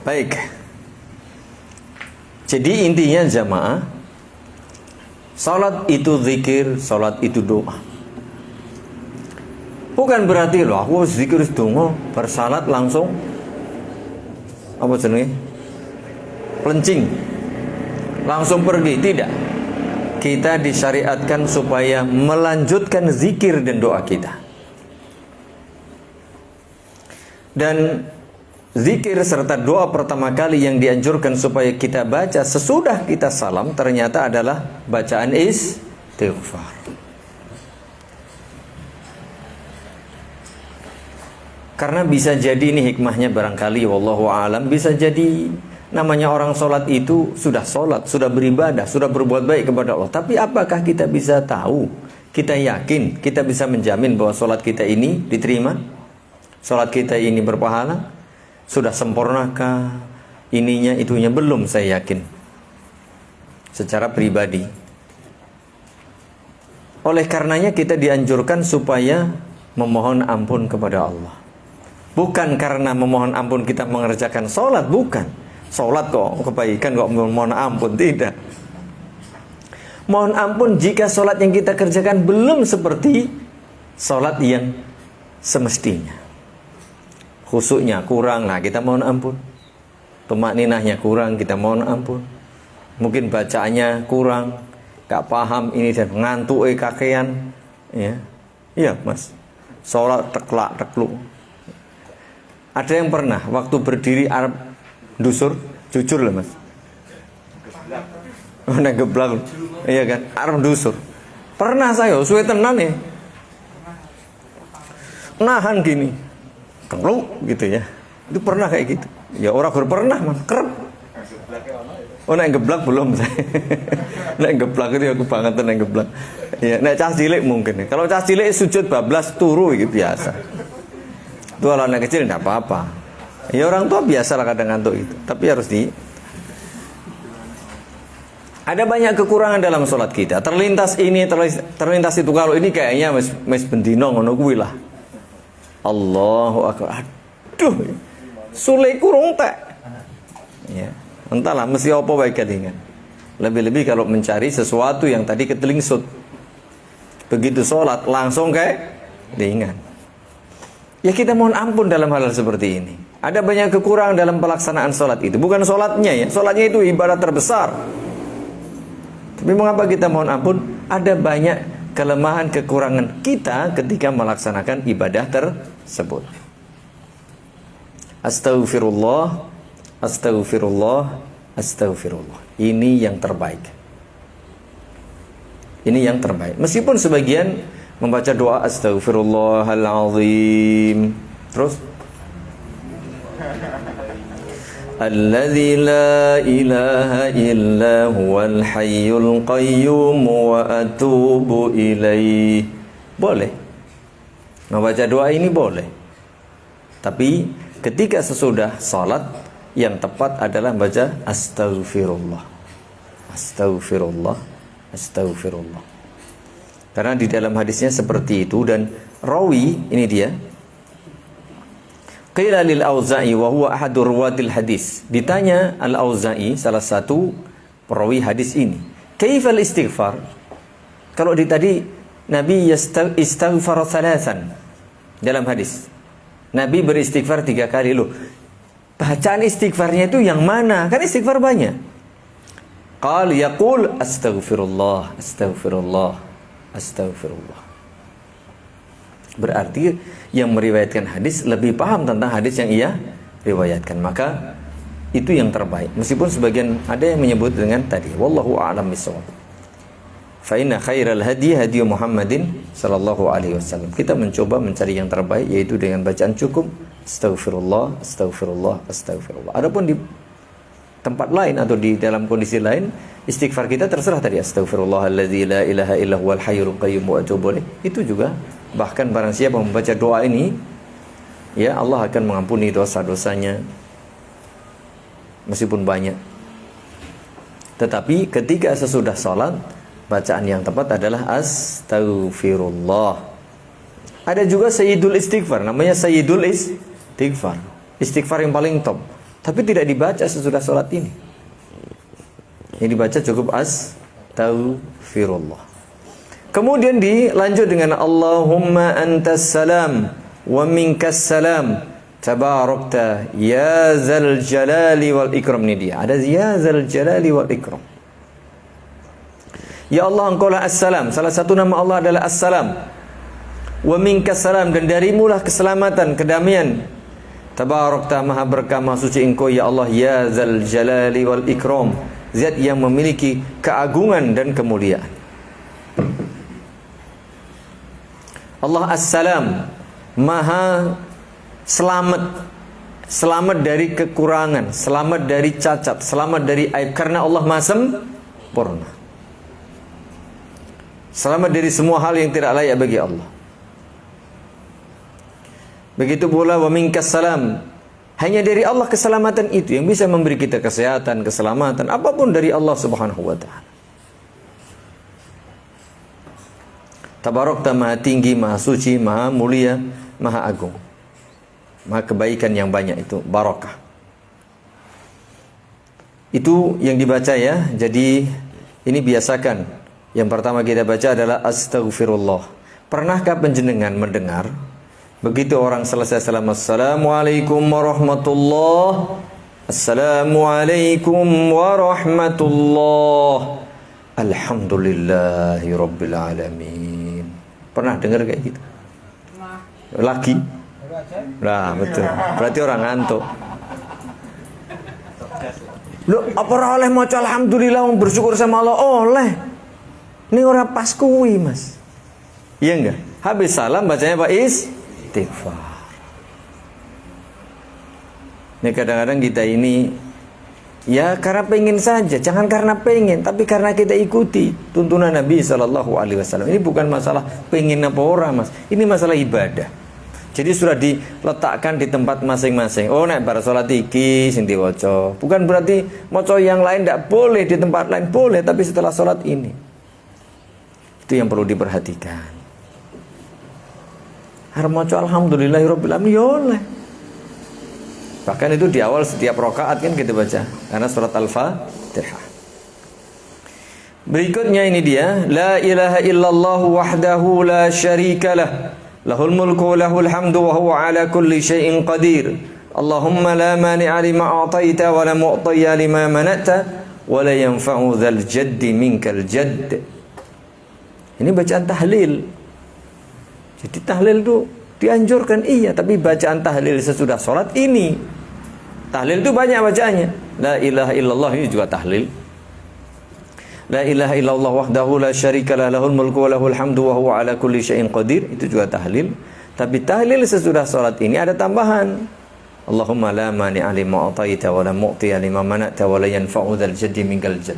Speaker 1: Baik. Jadi intinya jamaah, salat itu zikir, salat itu doa. Bukan berarti loh aku zikir donga bersalat langsung apa jenenge? Pelencing. Langsung pergi, tidak. Kita disyariatkan supaya melanjutkan zikir dan doa kita. Dan zikir serta doa pertama kali yang dianjurkan supaya kita baca sesudah kita salam ternyata adalah bacaan istighfar. Karena bisa jadi ini hikmahnya barangkali wallahu alam, bisa jadi Namanya orang sholat itu sudah sholat, sudah beribadah, sudah berbuat baik kepada Allah. Tapi apakah kita bisa tahu, kita yakin, kita bisa menjamin bahwa sholat kita ini diterima? Sholat kita ini berpahala? Sudah sempurnakah? Ininya, itunya, belum, saya yakin. Secara pribadi. Oleh karenanya kita dianjurkan supaya memohon ampun kepada Allah. Bukan karena memohon ampun kita mengerjakan sholat, bukan. Sholat kok kebaikan kok mohon ampun, tidak. Mohon ampun jika sholat yang kita kerjakan belum seperti sholat yang semestinya. Khusyuknya kurang, nah kita mohon ampun. Tumakninahnya kurang, kita mohon ampun. Mungkin bacaannya kurang, gak paham ini dan ngantuk kakean, ya. Iya mas, sholat teklak tekluk. Ada yang pernah waktu berdiri Arab dusur, jujur lah mas. Oh, nek geblak. Iya kan, arep dusur. Pernah saya, suwe tenan ya. Nahan gini. Tengluk gitu ya. Itu pernah kayak gitu. Ya orang pernah mas, kerep. Oh nek geblak belum saya. Nek geblak itu aku banget nek geblak. Ya, nek cah cilik mungkin. Kalau cah cilik sujud bablas turu itu biasa. Itu kalau anak kecil enggak apa-apa. Ya orang tua biasalah kadang ngantuk itu. Tapi harus ada banyak kekurangan dalam sholat kita. Terlintas ini, terlintas itu. Kalau ini kayaknya mes bendino ngono kuwi lah. Allahu akbar. Aduh. Sule kurung tak. Ya. Entahlah mesti apa wae kelingan. Lebih-lebih kalau mencari sesuatu yang tadi ketelingsut. Begitu sholat langsung kayak diingat. Ya kita mohon ampun dalam hal seperti ini. Ada banyak kekurangan dalam pelaksanaan sholat itu. Bukan sholatnya ya. Sholatnya itu ibadah terbesar. Tapi mengapa kita mohon ampun? Ada banyak kelemahan kekurangan kita ketika melaksanakan ibadah tersebut. Astaghfirullah, astaghfirullah, astaghfirullah. Ini yang terbaik. Ini yang terbaik. Meskipun sebagian membaca doa astaghfirullahalazim. Terus Alladzi la ilaha illa huwal hayyul qayyum wa atubu ilaih. Boleh. Membaca doa ini boleh. Tapi ketika sesudah salat yang tepat adalah baca astaghfirullah. Astaghfirullah. Astaghfirullah. Karena di dalam hadisnya seperti itu dan rawi ini dia qila lil Auza'i wa huwa ahadur ruwatil hadis. Ditanya Al-Auza'i, salah satu perawi hadis ini, kaifal istighfar? Kalau tadi Nabi istaghfar thalathan dalam hadis. Nabi beristighfar 3 kali. Loh, bacaan istighfarnya itu yang mana? Kan istighfar banyak. Qal yaqul astaghfirullah, astaghfirullah, astaghfirullah. Berarti yang meriwayatkan hadis lebih paham tentang hadis yang ia riwayatkan. Maka itu yang terbaik. Meskipun sebagian ada yang menyebut dengan tadi. Wallahu a'lam bishawab. Fa inna khairal hadi hadi Muhammadin sallallahu alaihi wasallam. Kita mencoba mencari yang terbaik yaitu dengan bacaan cukup astaghfirullah, astaghfirullah, astaghfirullah. Adapun di tempat lain atau di dalam kondisi lain, istighfar kita terserah tadi astaghfirullahalladzi la ilaha illa huwal hayyul qayyum wa atubu ilaih. Itu juga bahkan barang siapa membaca doa ini, ya Allah akan mengampuni dosa-dosanya meskipun banyak. Tetapi ketika sesudah salat, bacaan yang tepat adalah astaghfirullah. Ada juga sayyidul istighfar, namanya sayyidul istighfar. Istighfar yang paling top. Tapi tidak dibaca sesudah salat ini. Yang dibaca cukup astaghfirullah. Kemudian dilanjut dengan Allahumma antas salam wa minkas salam tabarakta ya zal jalali wal ikram. Ini dia. Ada ya zal jalali wal ikram. Ya Allah, engkaulah as-salam. Salah satu nama Allah adalah as-salam. Wa minkas salam, dan darimulah keselamatan, kedamaian. Tabarakta, maha berkah, maha suci engkau ya Allah, ya zal jalali wal ikram. Zat yang memiliki keagungan dan kemuliaan. Allah as-salam, maha selamat, selamat dari kekurangan, selamat dari cacat, selamat dari aib, karena Allah Maha sempurna. Selamat dari semua hal yang tidak layak bagi Allah. Begitu pula wa minkas salam. Hanya dari Allah keselamatan itu yang bisa memberi kita kesehatan, keselamatan, apapun dari Allah Subhanahu wa taala. Tabarakta, Maha tinggi, Maha suci, Maha mulia, Maha agung. Maha kebaikan yang banyak, itu barakah. Itu yang dibaca ya. Jadi ini biasakan. Yang pertama kita baca adalah astaghfirullah. Pernahkah panjenengan mendengar begitu orang selesai salam, assalamualaikum warahmatullah, assalamualaikum warahmatullah, alhamdulillahi rabbil alamin. Pernah dengar kayak gitu? Lagi? Nah, betul. Berarti orang ngantuk. Loh, apa oleh maca alhamdulillah bersyukur sama Allah? Oleh. Ini orang pas kuwi, Mas. Iya enggak? Habis salam bacanya Pak istighfar. Ini kadang-kadang kita ini ya karena pengen saja, jangan karena pengen, tapi karena kita ikuti tuntunan Nabi Sallallahu Alaihi Wasallam. Ini bukan masalah pengen apa orang, Mas. Ini masalah ibadah. Jadi sudah diletakkan di tempat masing-masing. Oh, nek bar salat iki sing diwaca. Bukan berarti maca yang lain tidak boleh, di tempat lain boleh, tapi setelah salat ini. Itu yang perlu diperhatikan. Harus maca alhamdulillahirabbil alamin ya oleh. Bahkan itu di awal setiap rakaat kan kita baca karena surat Al-Fatihah. Berikutnya ini dia, la ilaha illallah wahdahu la syarikalah, lahul mulku wa lahul hamdu wa huwa ala kulli syai'in qadir. Allahumma la mani'a lima a'taita wa la mu'tiya lima mana'ta wa la yanfa'u dzal jaddi minkal jadd. Ini bacaan tahlil. Jadi tahlil itu dianjurkan iya, tapi bacaan tahlil sesudah sholat ini. Tahlil itu banyak bacaannya. La ilaha illallah ini juga tahlil. La ilaha illallah wahdahu la syarikalah, lahul mulku wa lahul hamdu wa huwa ala kulli syai'in qadir, itu juga tahlil. Tapi tahlil sesudah sholat ini ada tambahan. Allahumma la mani'a lima a'taita wa la mu'tiya lima mana'ta wa la yanfa'u dzal jaddi minkal jadd.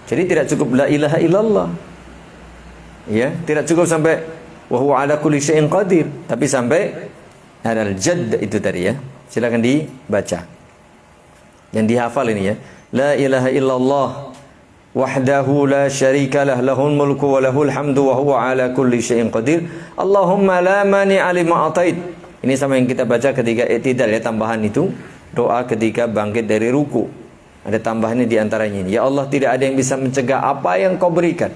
Speaker 1: Jadi tidak cukup la ilaha illallah. Ya, tidak cukup sampai wa huwa ala kulli syai'in qadir, tapi sampai al jadd itu tadi ya. Silakan dibaca. Yang dihafal ini ya. La ilaha illallah wahdahu la syarikalah, lahul mulku wa lahul hamdu wa huwa ala kulli syai'in qadir. Allahumma la mani'a lima atait. Ini sama yang kita baca ketika i'tidal ya, tambahan itu doa ketika bangkit dari ruku. Ada tambahannya di antaranya ini. Ya Allah, tidak ada yang bisa mencegah apa yang Kau berikan.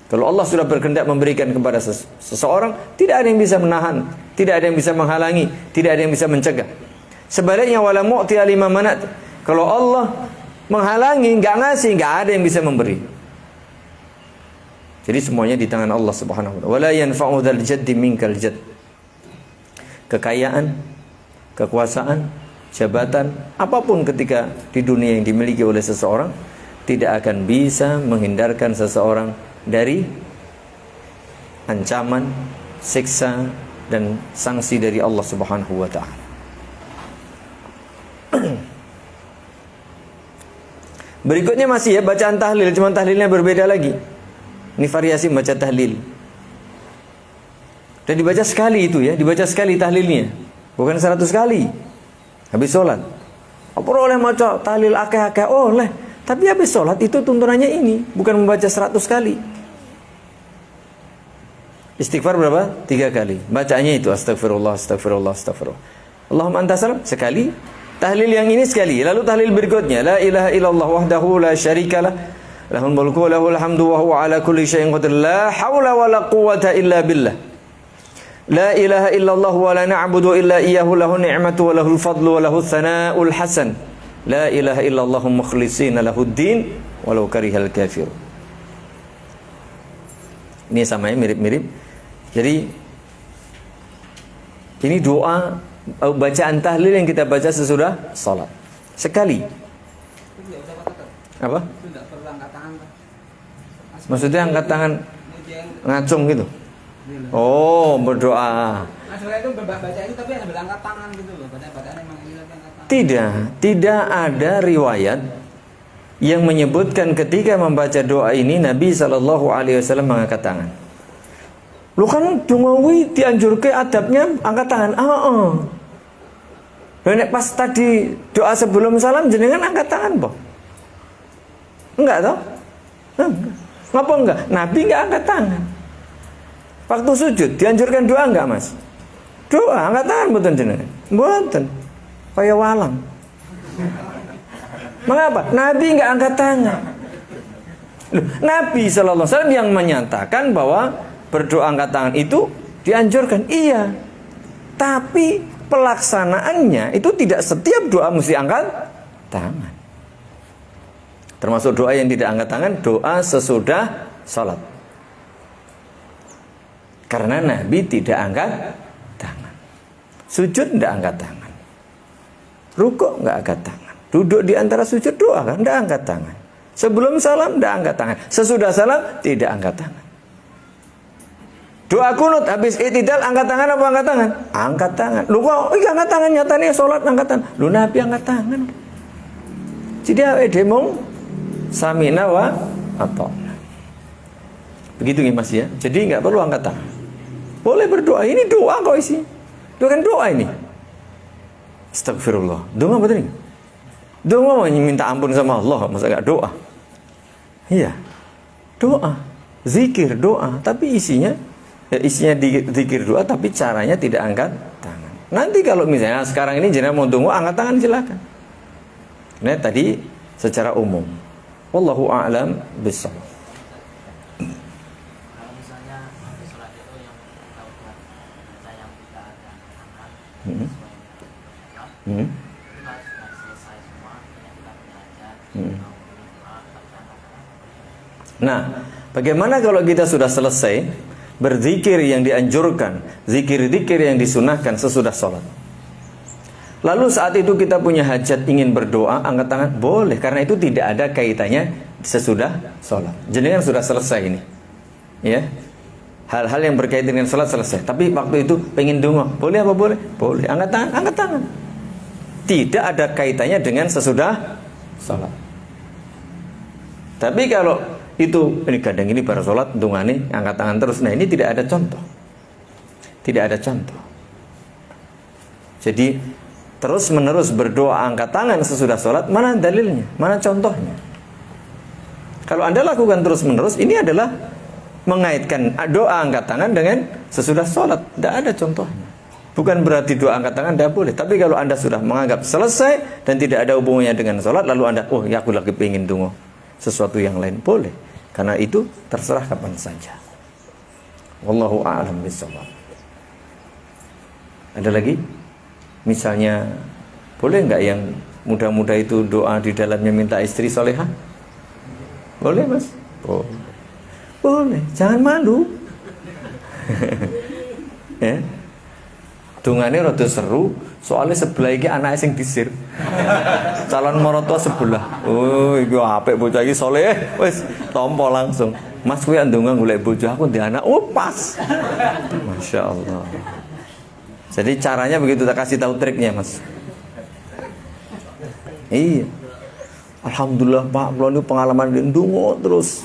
Speaker 1: Kalau Allah sudah berkehendak memberikan kepada seseorang, tidak ada yang bisa menahan, tidak ada yang bisa menghalangi, tidak ada yang bisa mencegah. Sebaliknya wala mu'tiya lima manat. Kalau Allah menghalangi, enggak ngasih, enggak ada yang bisa memberi. Jadi semuanya di tangan Allah Subhanahu wa taala. Wala yanfa'u dzal jaddi minkal jadd. Kekayaan, kekuasaan, jabatan, apapun ketika di dunia yang dimiliki oleh seseorang tidak akan bisa menghindarkan seseorang dari ancaman, siksa dan sanksi dari Allah Subhanahu wa taala. Berikutnya masih ya bacaan tahlil, cuma tahlilnya berbeda lagi. Ini variasi baca tahlil. Dan dibaca sekali itu ya, dibaca sekali tahlilnya. Bukan 100 kali. Habis sholat. Apa boleh baca tahlil akeh-akeh? Oleh. Tapi habis sholat itu tuntunannya ini, bukan membaca 100 kali. Istighfar berapa? 3 kali. Bacaannya itu astagfirullah, astagfirullah, astagfirullah. Allahumma anta salam sekali. Tahlil yang ini sekali. Lalu tahlil berikutnya, la ilaha illallah wahdahu la syarikalah, lahul mulku wa lahul hamdu wa huwa ala kulli syai'in qadir. La haula wa la quwwata illa billah. La ilaha illallah wa la na'budu illa iyyahu, lahu ni'matu wa lahul fadlu wa lahu tsana'ul hasan. La ilaha illallah mukhlishina lahuddin walau karihal kafir. Ini samanya mirip-mirip. Jadi ini doa bacaan tahlil yang kita baca sesudah salat. Sekali. Apa? Maksudnya angkat tangan ngacung gitu. Oh, berdoa.
Speaker 4: Maksudnya itu baca itu tapi ada angkat tangan gitu loh. Bacaan emang ini angkat tangan.
Speaker 1: Tidak ada riwayat yang menyebutkan ketika membaca doa ini Nabi SAW mengangkat tangan. Lu kan dungawi dianjurke adabnya angkat tangan. Nek pas tadi doa sebelum salam jenengan angkat tangan, po? Enggak toh? Enggak. Ngapa enggak? Nabi enggak angkat tangan. Waktu sujud dianjurkan doa enggak, Mas? Doa angkat tangan mboten jenengan? Mboten. Kaya walang. Mengapa? Nabi enggak angkat tangan. Loh, Nabi SAW yang menyatakan bahwa berdoa angkat tangan itu dianjurkan. Iya. Tapi pelaksanaannya itu tidak setiap doa mesti angkat tangan. Termasuk doa yang tidak angkat tangan, doa sesudah salat. Karena Nabi tidak angkat tangan. Sujud tidak angkat tangan. Rukuk nggak angkat tangan. Duduk di antara sujud doa kan tidak angkat tangan. Sebelum salam tidak angkat tangan. Sesudah salam tidak angkat tangan. Doa kunut habis i'tidal angkat tangan apa angkat tangan? Angkat tangan. Lu kok angkat tangan nyatanya salat angkat tangan. Lu Nabi angkat tangan. Jadi awake demong samina wa ata'na. Begitu nih Mas ya. Jadi enggak perlu angkat tangan. Boleh berdoa. Ini doa kok isi. Itu kan doa ini. Astagfirullah. Doa apa tadi? Doa minta ampun sama Allah, masa enggak doa? Iya. Doa. Zikir doa, tapi isinya zikir doa tapi caranya tidak angkat tangan. Nanti kalau misalnya sekarang ini jenengan mau tunggu angkat tangan silakan. Nah tadi secara umum. Wallahu a'lam bishawab.
Speaker 5: Kalau misalnya di sholat itu yang kita udah baca yang kita ada tangan sesuai dengan itu harus selesai semua yang kita belajar
Speaker 1: Nah, bagaimana kalau kita sudah selesai berzikir yang dianjurkan, zikir-zikir yang disunahkan sesudah sholat. Lalu saat itu kita punya hajat ingin berdoa, angkat tangan, boleh. Karena itu tidak ada kaitannya sesudah sholat. Jenengan sudah selesai ini, ya. Hal-hal yang berkaitan dengan sholat selesai. Tapi waktu itu pengen donga, boleh apa boleh? Boleh. Angkat tangan, angkat tangan. Tidak ada kaitannya dengan sesudah sholat. Tapi kalau itu ini kadang ini para sholat dungane angkat tangan terus, nah ini tidak ada contoh, tidak ada contoh. Jadi terus menerus berdoa angkat tangan sesudah sholat, mana dalilnya, mana contohnya? Kalau Anda lakukan terus menerus, ini adalah mengaitkan doa angkat tangan dengan sesudah sholat, tidak ada contohnya. Bukan berarti doa angkat tangan tidak boleh, tapi kalau Anda sudah menganggap selesai dan tidak ada hubungannya dengan sholat, lalu Anda, oh ya aku lagi pengen dungo sesuatu yang lain, boleh. Karena itu terserah kapan saja. Wallahu a'lam bishawab. Ada lagi? Misalnya, boleh nggak yang muda-muda itu doa di dalamnya minta istri solehah? Boleh Mas? Boleh. Boleh, jangan malu. Ya. Dungane rada seru, soalnya sebelah iki anake sing disir. Calon morotua sebelah. Oh, iki apik bocah iki saleh. Wis tampa langsung. Mas kuwi ndonga golek bojo aku ndek anak. Oh, pas. Masya Allah. Jadi caranya begitu, tak kasih tahu triknya, Mas. Iya. Alhamdulillah Pak, kula niku pengalaman ndonga terus.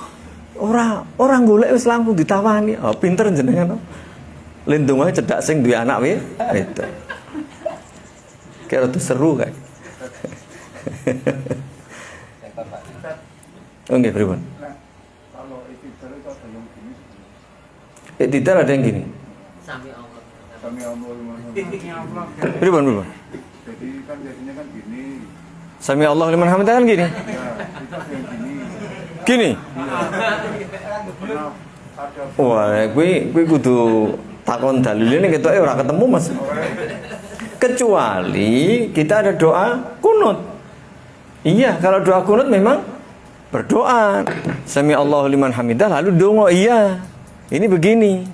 Speaker 1: Orang golek wis langsung ditawani. Oh, pinter jenengan. Lindung aja cedak sing duwe anak wae. Itu. Kayak itu seru kayak. Oh nggih, pripun?
Speaker 2: Kalau iktidal itu ada yang gini.
Speaker 1: Iktidal ada yang gini.
Speaker 5: Sami Allah.
Speaker 2: Sami Allah.
Speaker 1: Pripun?
Speaker 2: Jadi kan biasanya kan gini.
Speaker 1: Sami Allah liman hamidah kan gini.
Speaker 2: Ya, itu ada yang gini.
Speaker 1: Gini.
Speaker 2: Pernah ada
Speaker 1: Wah, kuwi kudu takon dalilnya ketoke ora ketemu Mas. Kecuali kita ada doa kunut. Iya, kalau doa kunut memang berdoa Sami Allahu liman hamidah lalu dongo iya. Ini begini.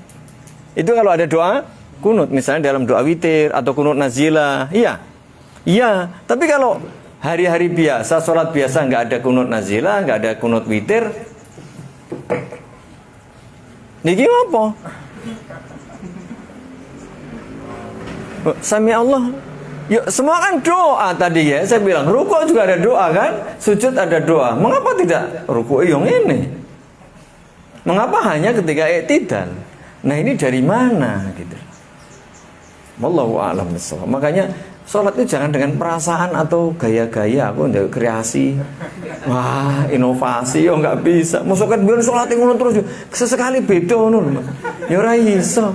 Speaker 1: Itu kalau ada doa kunut, misalnya dalam doa witir atau kunut nazilah. Iya. Iya, tapi kalau hari-hari biasa, sholat biasa nggak ada kunut nazilah, nggak ada kunut witir. Niki apa? Sami Allah. Yuk, semua kan doa tadi ya. Saya bilang rukuk juga ada doa kan, sujud ada doa. Mengapa tidak rukuk yang ini? Mengapa hanya ketika i'tidal? Nah ini dari mana gitu? Wallahu a'lam bishawab. Makanya sholat itu jangan dengan perasaan atau gaya-gaya. Aku ndak kreasi. Wah, inovasi yo nggak bisa. Maksudnya biar sholat ngono terus sesekali beda ngono. Ya ora iso.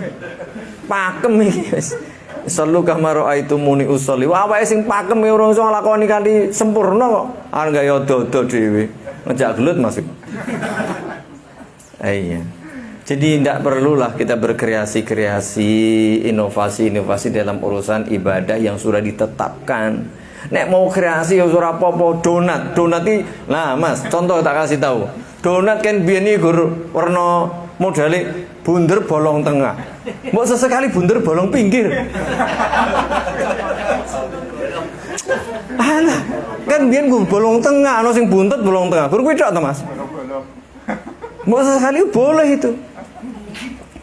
Speaker 1: Pakem iki wis. Sallu kama raaitumuni usolli. Wah, awake sing pakem ora iso nglakoni kanthi sempurna kok. Arep gaya dodo dhewe. Ngejak gelut masuk. Iya. Jadi tidak perlulah kita berkreasi-kreasi, inovasi-inovasi dalam urusan ibadah yang sudah ditetapkan. Nek mau kreasi ya ora apa-apa, donat iki. Nah, Mas, contoh tak kasih tahu. Donat kan biyen iki warna modele bunder bolong tengah. Mbok sesekali bunder bolong pinggir. Alah, kan biyen bolong tengah, ana sing buntut bolong tengah. Baru kuwi tok to, Mas. Mbok sesekali boleh itu.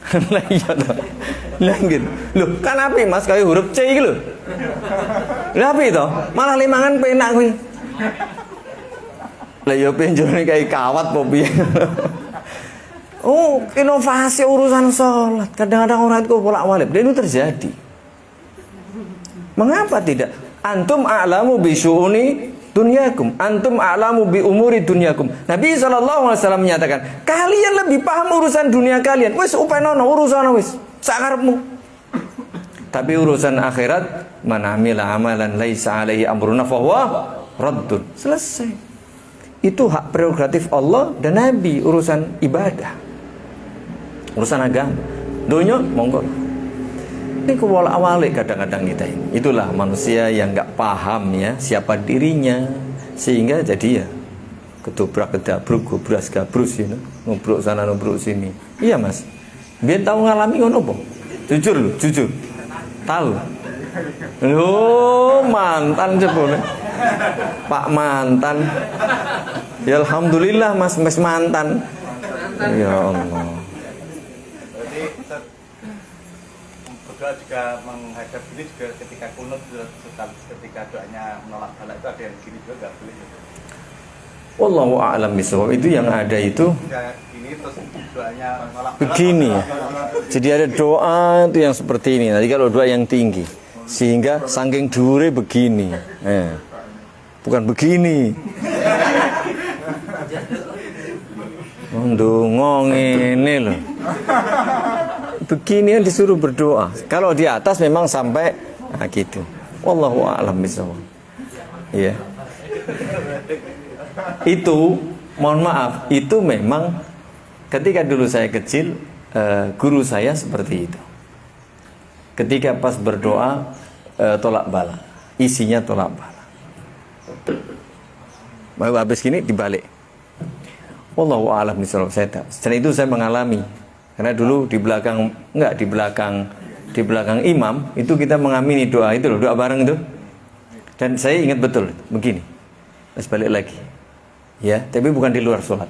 Speaker 1: Lah iya toh. Lah gitu. Loh, kan apik Mas kaya huruf C iki lho. Lah apik toh? Malah limangan penak kuwi. Lah yo penjone kaya kawat po piye. Oh, inovasi urusan sholat. Kadang-kadang orang itu bolak-balik. Dan itu terjadi. Mengapa tidak? Antum a'lamu bi syu'uni dunyakum. Antum a'lamu bi umuri dunyakum. Nabi SAW menyatakan, kalian lebih paham urusan dunia kalian. Wis upenono urusan wis. Sakarepmu. Tapi urusan akhirat, man amila amalan laisa alaihi amruna fahuwa raddun. Selesai. Itu hak prerogatif Allah dan Nabi urusan ibadah. Urusan agama, dunia monggo. Ini kewala-walik kadang-kadang kita ini. Itulah manusia yang nggak paham ya siapa dirinya, sehingga jadi ya ketobrak-kedabruk, gobras-gabrus ya, ngobrol sana ngobrol sini. Iya Mas, biar tahu ngalami ngono po. Jujur loh, jujur. Tahu. Loh, mantan jebule. Pak mantan. Ya alhamdulillah Mas mantan. Ya Allah.
Speaker 6: Berdoa juga menghadap ini juga ketika kunut, ketika doanya menolak bala itu ada yang gini juga nggak boleh.
Speaker 1: Wallahu a'lam bishawab. Itu yang ada itu.
Speaker 6: Ini terus doanya menolak bala.
Speaker 1: Begini ya. Jadi ada doa itu yang seperti ini. Nanti kalau doa yang tinggi, sehingga saking dhuwure begini. Bukan begini. Ndonga ngene lho. Begini yang disuruh berdoa. Kalau di atas memang sampai gitu. Wallahu a'lam bishawab. Iya. Itu mohon maaf, itu memang ketika dulu saya kecil guru saya seperti itu. Ketika pas berdoa tolak bala. Isinya tolak bala. Mau habis gini dibalik. Wallahu a'lam bishawab. Setelah itu saya mengalami. Karena dulu di belakang imam itu kita mengamini doa itu loh, doa bareng itu. Dan saya ingat betul begini. Terus balik lagi. Ya, tapi bukan di luar sholat.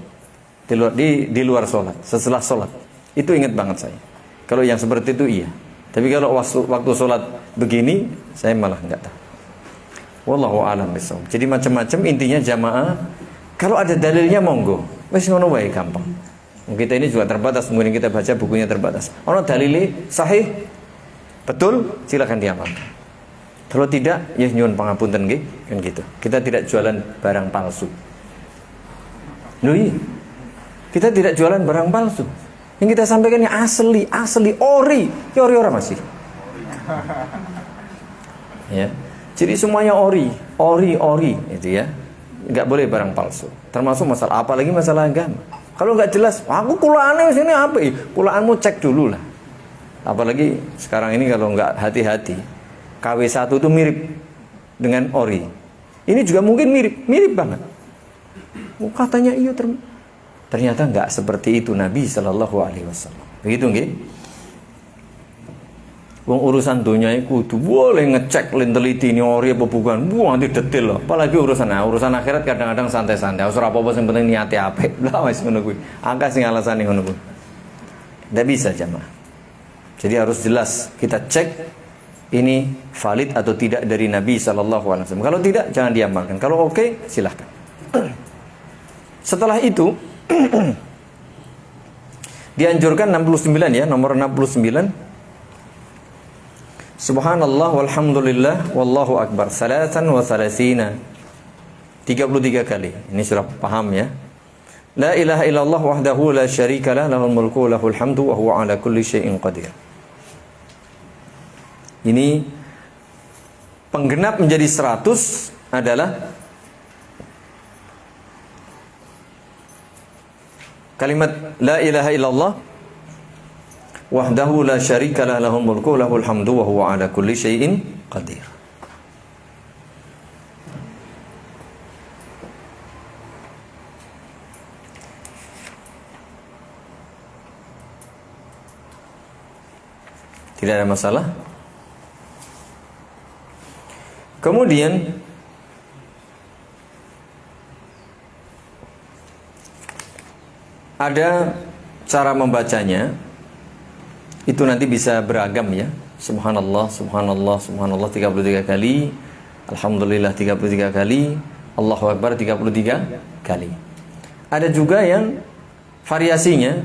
Speaker 1: Di luar sholat, setelah sholat. Itu ingat banget saya. Kalau yang seperti itu iya. Tapi kalau waktu sholat begini, saya malah enggak tahu. Wallahu a'lam bishawab. Jadi macam-macam, intinya jamaah. Kalau ada dalilnya monggo. Wis ngono wae gampang. Kita ini juga terbatas, mungkin kita baca bukunya terbatas. Ono dalile sahih betul, silakan diamalkan. Kalau tidak, ya nyuwun pangapunten nggih, kan gitu. Kita tidak jualan barang palsu. Loh iya. Kita tidak jualan barang palsu. Yang kita sampaikan yang asli, ori. Ya ori ora masih. Ya. Jadi semuanya ori itu ya. Enggak boleh barang palsu. Termasuk masalah apalagi masalah agama. Kalau nggak jelas, aku pulaannya sini apa? Pulaanmu cek dulu lah. Apalagi sekarang ini kalau nggak hati-hati, KW1 itu mirip dengan ori. Ini juga mungkin mirip banget. Oh, katanya iya, ternyata nggak seperti itu Nabi Shallallahu Alaihi Wasallam. Begitu nggih? Wong urusan dunia itu kudu boleh ngecek teliti ini ori apa bukan. Nanti detail loh. Apalagi urusan akhirat kadang-kadang santai-santai. Ora apa-apa sing penting niate apik. Lah wis ngono kuwi. Angka sing alasane ngono kuwi. Ndak bisa jamaah. Jadi harus jelas kita cek ini valid atau tidak dari Nabi SAW. Kalau tidak, jangan diamalkan. Kalau oke, silahkan. Setelah itu dianjurkan 69 ya, nomor 69. Subhanallah walhamdulillah wallahu akbar salatan wa salasina, 33 kali. Ini sudah paham ya. La ilaha illallah wahdahu la syarikalah lahul mulku wa lahul hamdu wa huwa ala kulli syai'in qadir. Ini penggenap menjadi 100 adalah kalimat la ilaha illallah wahdahu la syarikalah lahul mulku wa lahul hamdu wa huwa ala kulli syai'in qadir. Tidak ada masalah. Kemudian ada cara membacanya. Itu nanti bisa beragam ya. Subhanallah, subhanallah, subhanallah 33 kali. Alhamdulillah 33 kali. Allahu Akbar 33 kali. Ada juga yang variasinya.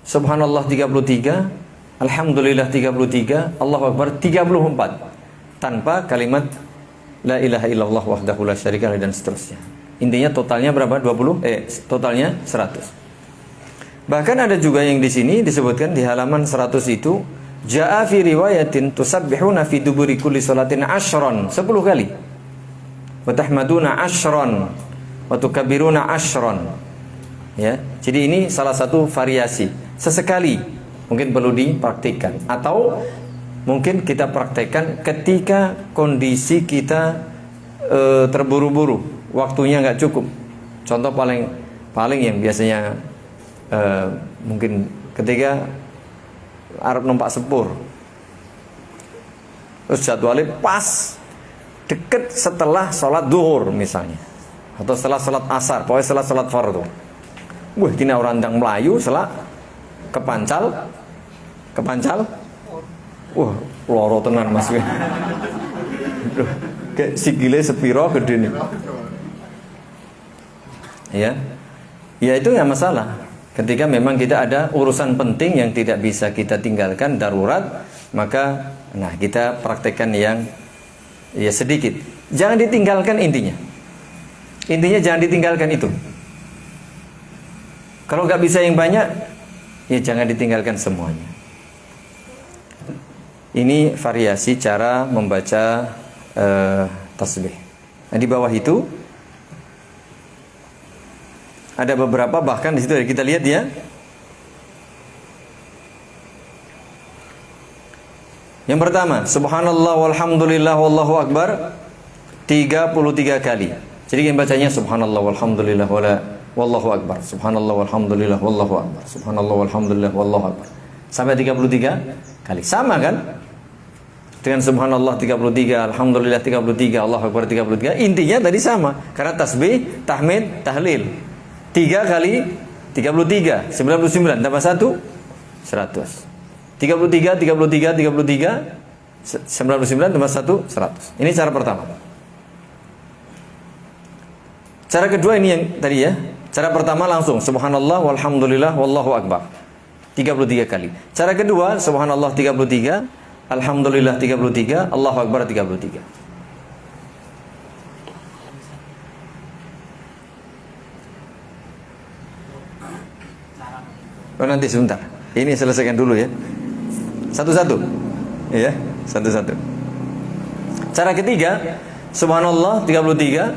Speaker 1: Subhanallah 33, Alhamdulillah 33, Allahu Akbar 34. Tanpa kalimat La ilaha illallah wahdahu la syarikalah dan seterusnya. Intinya totalnya berapa? Totalnya 100. Bahkan ada juga yang di sini disebutkan di halaman 100 itu, jaa fi riwayatin tusabbihuna fi duburi kulli salatin 10 kali. Wa tahmaduna 10 wa tukabbiruna 10. Ya. Jadi ini salah satu variasi. Sesekali mungkin perlu dipraktikkan, atau mungkin kita praktekkan ketika kondisi kita terburu-buru, waktunya nggak cukup. Contoh paling yang biasanya mungkin ketika Arab numpak sepur, terus jadwalnya pas deket setelah sholat duhur misalnya, atau setelah sholat asar, pokoknya setelah sholat fardu. Wah, kini orang ndang Melayu setelah kepancal, wah, loro tenan mas. Kayak sikile sepiro gede nih. Ya itu nggak masalah. Ketika memang kita ada urusan penting yang tidak bisa kita tinggalkan, darurat, maka kita praktekkan yang ya sedikit. Jangan ditinggalkan intinya. Intinya jangan ditinggalkan itu. Kalau nggak bisa yang banyak, ya jangan ditinggalkan semuanya. Ini variasi cara membaca tasbih. Nah, di bawah itu ada beberapa, bahkan di situ kita lihat ya. Yang pertama, subhanallah walhamdulillah wallahu akbar 33 kali. Jadi yang bacanya subhanallah walhamdulillah wallahu akbar, subhanallah walhamdulillah wallahu akbar, subhanallah walhamdulillah wallahu akbar, sampai 33 kali. Sama kan dengan subhanallah 33, alhamdulillah 33, Allahu akbar 33. Intinya tadi sama, karena tasbih, tahmid, tahlil 3 kali 33, 99 tambah 1 100. 33 99 tambah 1 100. Ini cara pertama. Cara kedua ini yang tadi ya. Cara pertama langsung subhanallah walhamdulillah wallahu akbar 33 kali. Cara kedua subhanallah 33, alhamdulillah 33, Allahu akbar 33. Oh, nanti sebentar. Ini selesaikan dulu ya. Satu-satu. Ya, satu-satu. Cara ketiga subhanallah 33,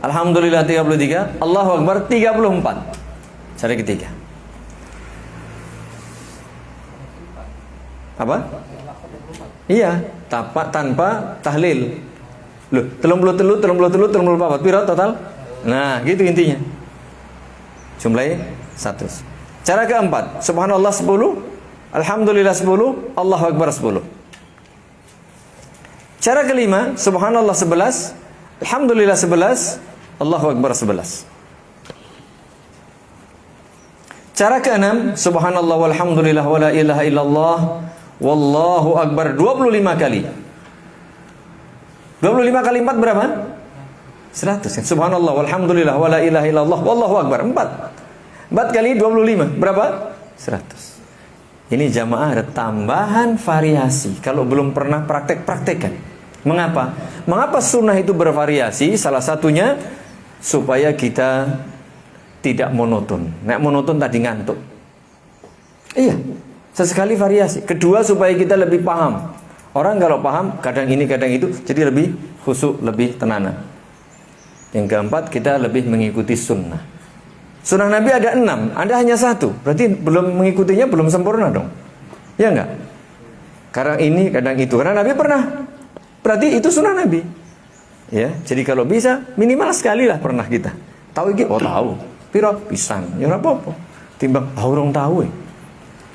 Speaker 1: alhamdulillah 33, Allahu akbar 34. Cara ketiga. Apa? Iya, tanpa tahlil. Loh, 33 papat piro total? Nah, gitu intinya. Jumlahnya 100. Cara keempat, subhanallah 10, alhamdulillah 10, Allahu akbar 10. Cara kelima, subhanallah 11, alhamdulillah 11, Allahu akbar 11. Cara keenam, subhanallah walhamdulillah wala ilaha illallah wallahu akbar 25 kali. 25 kali 4 berapa? 100. Subhanallah walhamdulillah wala ilaha illallah wallahu akbar 4 kali 25 berapa? 100. Ini jamaah ada tambahan variasi. Kalau belum pernah praktekkan. Mengapa? Mengapa sunnah itu bervariasi? Salah satunya supaya kita tidak monoton. Nek monoton tadi ngantuk. Iya, sesekali variasi. Kedua, supaya kita lebih paham. Orang kalau paham, kadang ini, kadang itu, jadi lebih khusyuk, lebih tenana. Yang keempat, kita lebih mengikuti sunnah. Sunnah Nabi ada 6, Anda hanya 1. Berarti belum mengikutinya, belum sempurna dong. Ya enggak? Kadang ini, kadang itu. Karena Nabi pernah. Berarti itu sunnah Nabi. Ya, jadi kalau bisa, minimal sekali lah pernah kita. Tahu iki? Oh tahu. Piro pisan, ya ora apa-apa. Timbang urung tahu.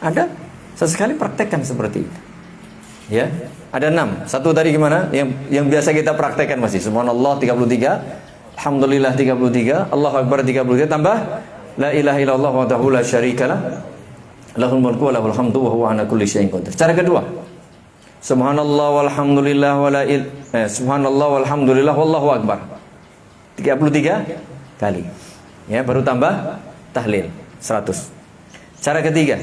Speaker 1: Ada sesekali praktekkan seperti itu. Ya, ada 6. Satu tadi gimana? Yang biasa kita praktekkan masih subhanallah 33, alhamdulillah 33, Allahu akbar 33 tambah la ilaha illallah wahdahu la syarikalah lahul mulku wa lahul hamdu wa huwa ala kulli syai'in qadir. Cara kedua, subhanallah walhamdulillah subhanallah walhamdulillah wallahu akbar 33 kali. Ya, baru tambah tahlil 100. Cara ketiga,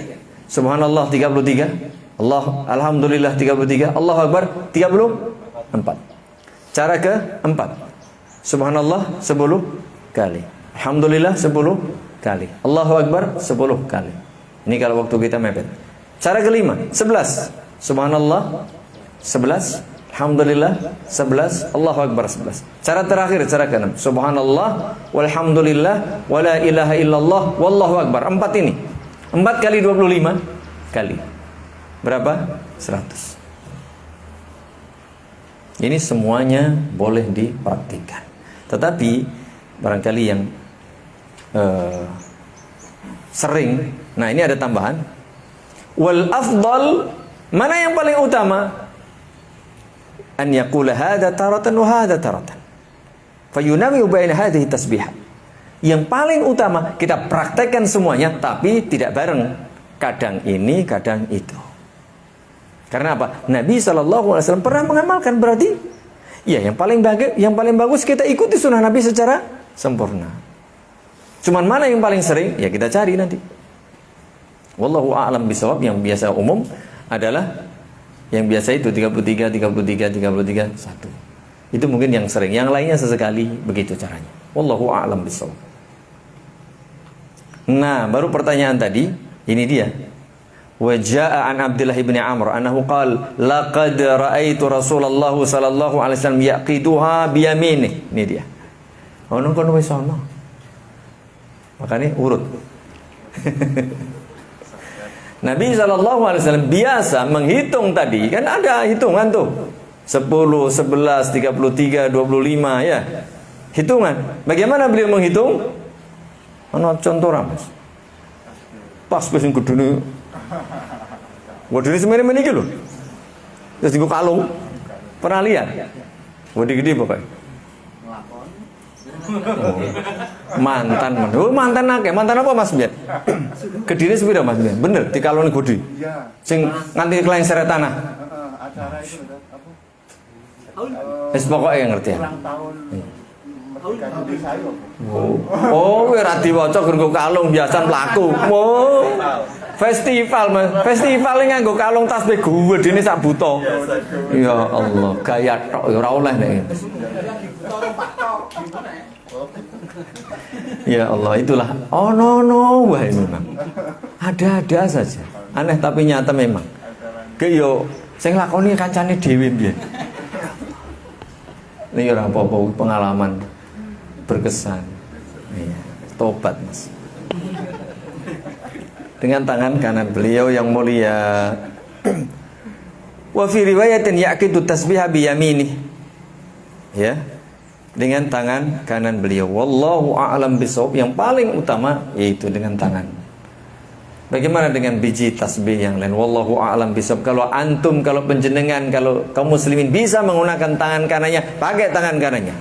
Speaker 1: subhanallah 33, alhamdulillah 33, Allahu akbar 34. Cara keempat, subhanallah 10 kali, alhamdulillah 10 kali, Allahu akbar 10 kali. Ini kalau waktu kita mepet. Cara kelima, 11. Subhanallah 11, alhamdulillah 11, Allahu akbar 11. Cara terakhir, cara keenam, subhanallah walhamdulillah wala ilaha illallah wallahu akbar. 4 ini. 4 kali 25 kali. Berapa? 100. Ini semuanya boleh dipraktikkan. Tetapi barangkali yang sering, nah ini ada tambahan. Wal afdal, mana yang paling utama? An yaqula hadha taratan wa hadha taratan. Fayunami baina hadhihi tasbihat. Yang paling utama kita praktekkan semuanya, tapi tidak bareng. Kadang ini, kadang itu. Karena apa? Nabi SAW pernah mengamalkan, berarti ya yang paling bagus kita ikuti sunnah Nabi secara sempurna. Cuman mana yang paling sering? Ya kita cari nanti. Wallahu a'lam bishawab. Yang biasa umum adalah yang biasa itu 33, 33, 33, 1. Itu mungkin yang sering. Yang lainnya sesekali begitu caranya. Wallahu a'lam bishawab. Nah, baru pertanyaan tadi, ini dia. Wa jaa'a an Abdullah bin Amr annahu qala laqad ra'aitu Rasulullah sallallahu alaihi wasallam yaqiduha bi yaminih. Ini dia. Ono kono wis ono. Makanya urut. Nabi SAW biasa menghitung tadi. Kan ada hitungan tuh 10, 11, 33, 25 ya. Hitungan. Bagaimana beliau menghitung? Ana contoh Mas. Pas wis ngudune. Wadine semene-mene iki lho. Terus dienggo kalung. Pernah lihat? Wadi gede pokoknya. Oh. Mantan akeh. Mantan apa Mas Bian? Gedine sepira Mas Bian? Bener dikaloni gede.
Speaker 2: Iya.
Speaker 1: Sing nganti kelengser tanah.
Speaker 2: Acara itu apa?
Speaker 1: Wis pokoke ngerti ya.
Speaker 2: Ulang tahun merdeka Indonesia itu.
Speaker 1: Oh, ora diwaca nggo kalung biasa mlaku. Oh. Festival Mas. Festival nganggo kalung tasbih gedene sak buta. Ya Allah, gaya tok ya ora oleh nek. Ya Allah, itulah no wah memang. Ada-ada saja. Aneh tapi nyata memang. Ke yo sing lakoni kancane dhewe mbiyen. Ini ora apa-apa pengalaman berkesan. Iya, tobat Mas. Dengan tangan kanan beliau yang mulia. Wa fi riwayatin yaqidu tasbiha bi yaminih. Ya. Dengan tangan kanan beliau. Wallahu a'lam bishawab. Yang paling utama yaitu dengan tangan. Bagaimana dengan biji tasbih yang lain? Wallahu a'lam bishawab. Kalau antum, kalau penjenengan, kalau kaum muslimin bisa menggunakan tangan kanannya, pakai tangan kanannya.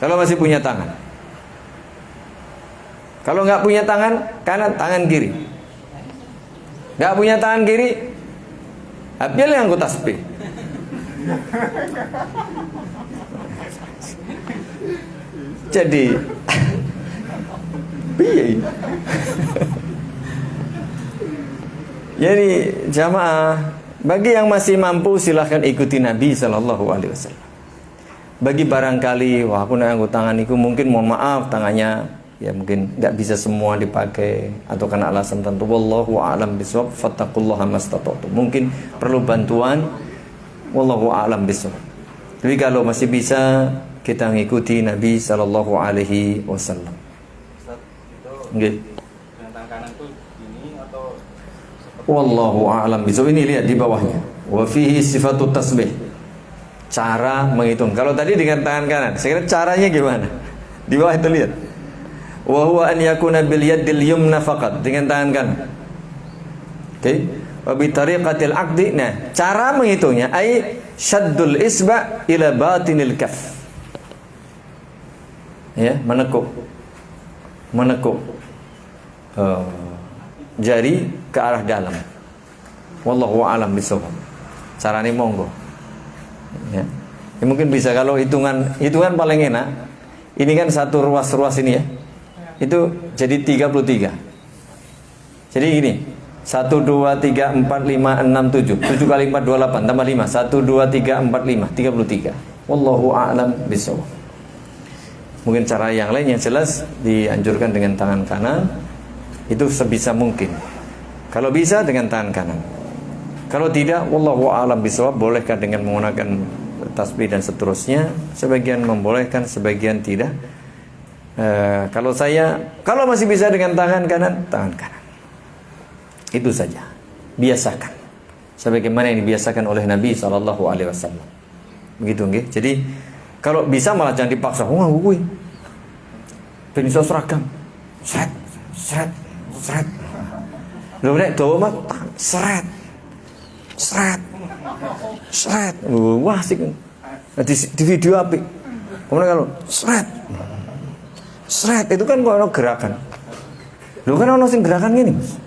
Speaker 1: Kalau masih punya tangan. Kalau nggak punya tangan kanan, tangan kiri. Nggak punya tangan kiri, ambil yang aku tasbih. Jadi piye? Jadi jamaah, bagi yang masih mampu silahkan ikuti Nabi Sallallahu Alaihi Wasallam. Bagi barangkali, wah aku nak angkat tangan itu mungkin mohon maaf tangannya ya mungkin nggak bisa semua dipakai atau karena alasan tertentu. Wallahu a'lam bishawab. Fattaqullaha mastata'tum. Mungkin perlu bantuan. Wallahu a'lam bishawab. Tapi kalau masih bisa kita mengikuti Nabi Sallallahu Alaihi Wasallam.
Speaker 6: Ustaz, itu
Speaker 1: Okay.
Speaker 6: dengan tangan kanan tuh gini atau seperti
Speaker 1: Wallahu a'lam bishawab. Ini lihat di bawahnya. Wa fihi sifatut tasbih. Cara menghitung. Kalau tadi dengan tangan kanan, saya kira caranya gimana? Di bawah itu lihat. Wa huwa an yakuna bil yadil yumna faqat, dengan tangan kanan. Oke. Wa bi tariqatil aqdi. Nah, cara menghitungnya ai syaddul isba ila batinil kaf. Ya, menekuk. Jari ke arah dalam. Wallahu a'lam bishawab. Carane monggo. Ya. Ya, mungkin bisa kalau hitungan paling enak. Ini kan satu ruas ini ya. Itu jadi 33. Jadi gini, 1 2 3 4 5 6 7. 7 kali 4 28 tambah 5. 1 2 3 4 5 33. Wallahu a'lam bishawab. Mungkin cara yang lain yang jelas dianjurkan dengan tangan kanan. Itu sebisa mungkin. Kalau bisa dengan tangan kanan. Kalau tidak, wallahu a'lam bishawab, bolehkah dengan menggunakan tasbih dan seterusnya? Sebagian membolehkan, sebagian tidak. Kalau masih bisa dengan tangan kanan, tangan kanan. Itu saja. Biasakan. Sebagaimana yang dibiasakan oleh Nabi Sallallahu Alaihi Wasallam. Begitu nggih. Jadi kalau bisa malah jangan dipaksa. Wah, kuwi. Ben iso seragam. Sret. Lho nek dawa mah sret. Wah, asik. Di video apik. Kemudian kalau sret itu kan kok gerakan. Lho kan ono sing gerakan gini, Mas.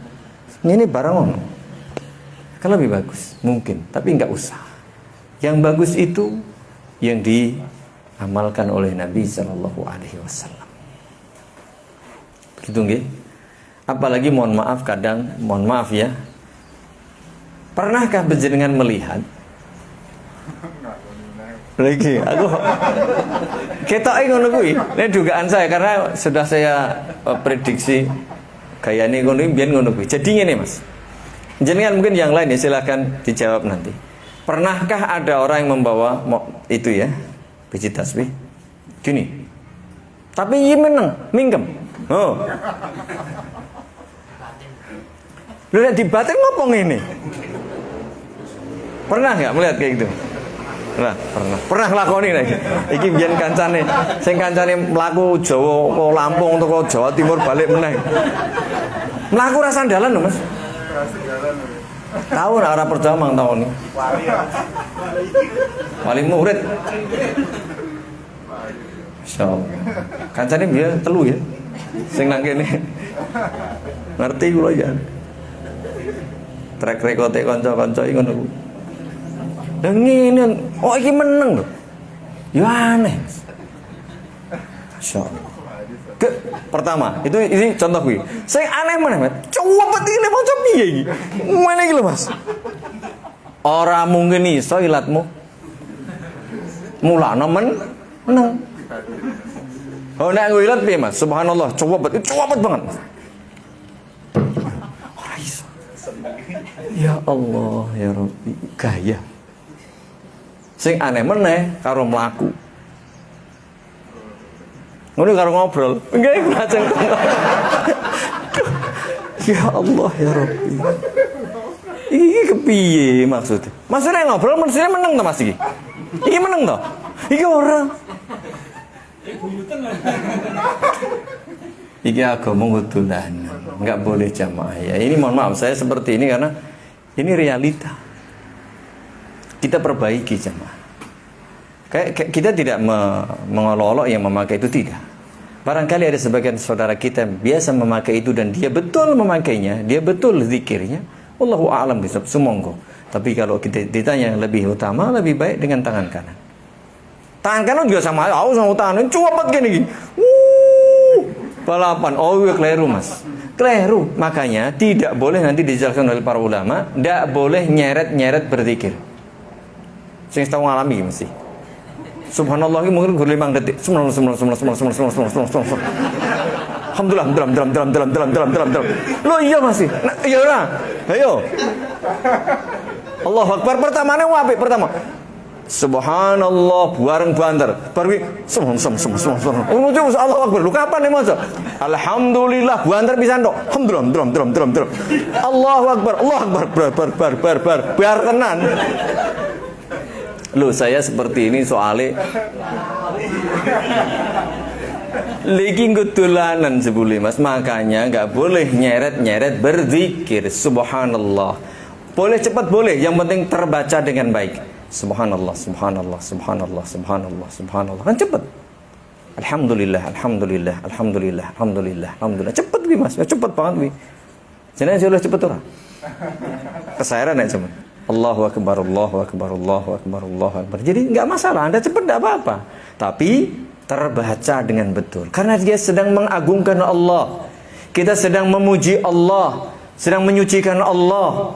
Speaker 1: Ini barang ono. Kan lebih bagus, mungkin, tapi enggak usah. Yang bagus itu yang diamalkan oleh Nabi Sallallahu Alaihi Wasallam. Begitu nggih? Apalagi mohon maaf ya. Pernahkah panjenengan melihat? Lagi, aku ketoke ngono kuwi. Ini dugaan saya karena sudah saya prediksi gayane ngono iki biyen ngono kuwi. Jadi ngene, Mas. Jenengan mungkin yang lain ya silakan dijawab nanti. Pernahkah ada orang yang membawa itu ya, biji tasbih? Gini. Tapi iya meneng, mingkem. Oh. Lu lihat di batin ngopo ngene? Pernah enggak melihat kayak gitu? Nah, pernah nglakoni lagi. Iki biyen kancane, sing kancane mlaku Jawa ke Lampung teko Jawa Timur balik meneh. Mlaku ra sandalan lho, Mas. Tahu ora ora percaya mang taun iki. Wali murid. Insyaallah. Kancane biyen telu ya. Sing nang kene. Ngerti kula ya. Trek rekote kanca-kanca iki ngono kuwi. Lah ngene, oh iki meneng lho. Ya aneh. Insyaallah. Pertama, ini contoh kuwi. Sing aneh meneh, Mas. Cuwepet iki nek maca piye iki? Ngene iki lho, Mas. Ora mungkin iso ilatmu. Mulane meneng. Oh nek nggo ilat piye, Mas? Subhanallah, cuwepet banget. Ora iso. Ya Allah, ya Rabbi, gaya. Sing aneh meneh karo mlaku. Ngono karo ngobrol. Enggak iku lajeng. Ya Allah ya Rabbi. Iki kepiye maksudnya? Maksudnya ngobrol mestinya meneng to Mas iki. Iki meneng to? Iki ora. Iki agama kudulan. Enggak boleh jamaah ya. Ini mohon maaf saya seperti ini karena ini realita. Kita perbaiki jemaah. Kita tidak mengolok-olok yang memakai itu tidak. Barangkali ada sebagian saudara kita yang biasa memakai itu dan dia betul memakainya, dia betul zikirnya. Wallahu a'lam bishawab, sumonggo. Tapi kalau kita ditanya yang lebih utama, lebih baik dengan tangan kanan. Tangan kanan juga sama, sama tangan cuapet gini. Balapan, oh iya keliru mas. Keliru, makanya tidak boleh nanti dijelaskan oleh para ulama, tidak boleh nyeret-nyeret berzikir. Saya tahu ngalami mesti. Subhanallah mungkin 5 detik. Alhamdulillah. Lo iya masih. Nah, iya lah. Ayo. Allahu Akbar pertamanya wapi pertama. Subhanallah bareng banter. Baru subhanallah. Allahu Akbar. Lu kapan nih masa? Alhamdulillah banter bisa ndok. Alhamdulillah. Allahu Akbar. Bar. Biar tenan. Loh saya seperti ini soalnya lagi ngutulanan sebuli mas, makanya nggak boleh nyeret berzikir. Subhanallah boleh cepat boleh, yang penting terbaca dengan baik. Subhanallah kan cepat. Alhamdulillah cepat wi mas, cepat banget wi. Jangan sudah cepat orang kesairan aja cuman Allahu Akbar. Jadi nggak masalah, Anda cepat nggak apa-apa. Tapi terbaca dengan betul. Karena dia sedang mengagungkan Allah. Kita sedang memuji Allah, sedang menyucikan Allah.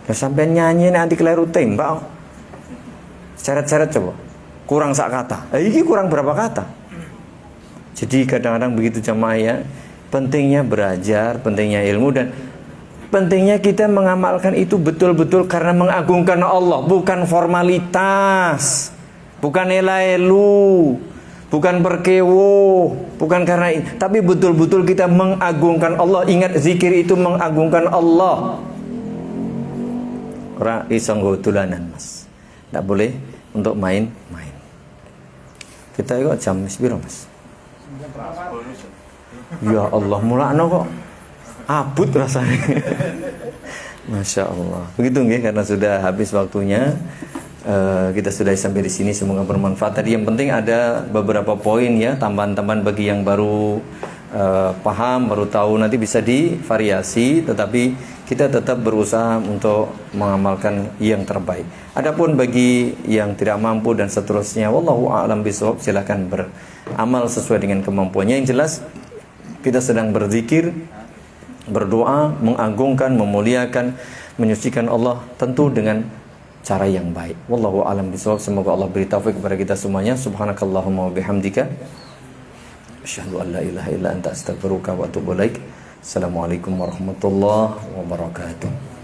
Speaker 1: Ya, sampai nyanyi nanti keliru tembak. Seret-seret coba. Kurang sak kata. Ini kurang berapa kata? Jadi kadang-kadang begitu jamaah ya. Pentingnya belajar, pentingnya ilmu dan pentingnya kita mengamalkan itu betul-betul karena mengagungkan Allah, bukan formalitas, bukan elu, bukan berkewo, bukan karena itu, tapi betul-betul kita mengagungkan Allah. Ingat zikir itu mengagungkan Allah. Ora iso nggo dolanan, Mas. Enggak boleh untuk main-main. Kita kok jam sepiro, Mas? Ya Allah, mulakno kok abut rasanya. Masya Allah. Begitu nggih, karena sudah habis waktunya. Kita sudah sampai di sini, semoga bermanfaat. Tadi yang penting ada beberapa poin ya, tambahan-tambahan bagi yang baru paham, baru tahu, nanti bisa divariasi, tetapi kita tetap berusaha untuk mengamalkan yang terbaik. Adapun bagi yang tidak mampu dan seterusnya, wallahu a'lam bishawab, silakan beramal sesuai dengan kemampuannya. Yang jelas kita sedang berzikir, berdoa, mengagungkan, memuliakan, menyucikan Allah tentu dengan cara yang baik. Wallahu a'lam bishawab. Semoga Allah beri taufik kepada kita semuanya. Subhanakallahumma wa bihamdika asyhadu an la ilaha illa anta astaghfiruka wa atubu ilaik. Assalamualaikum warahmatullahi wabarakatuh.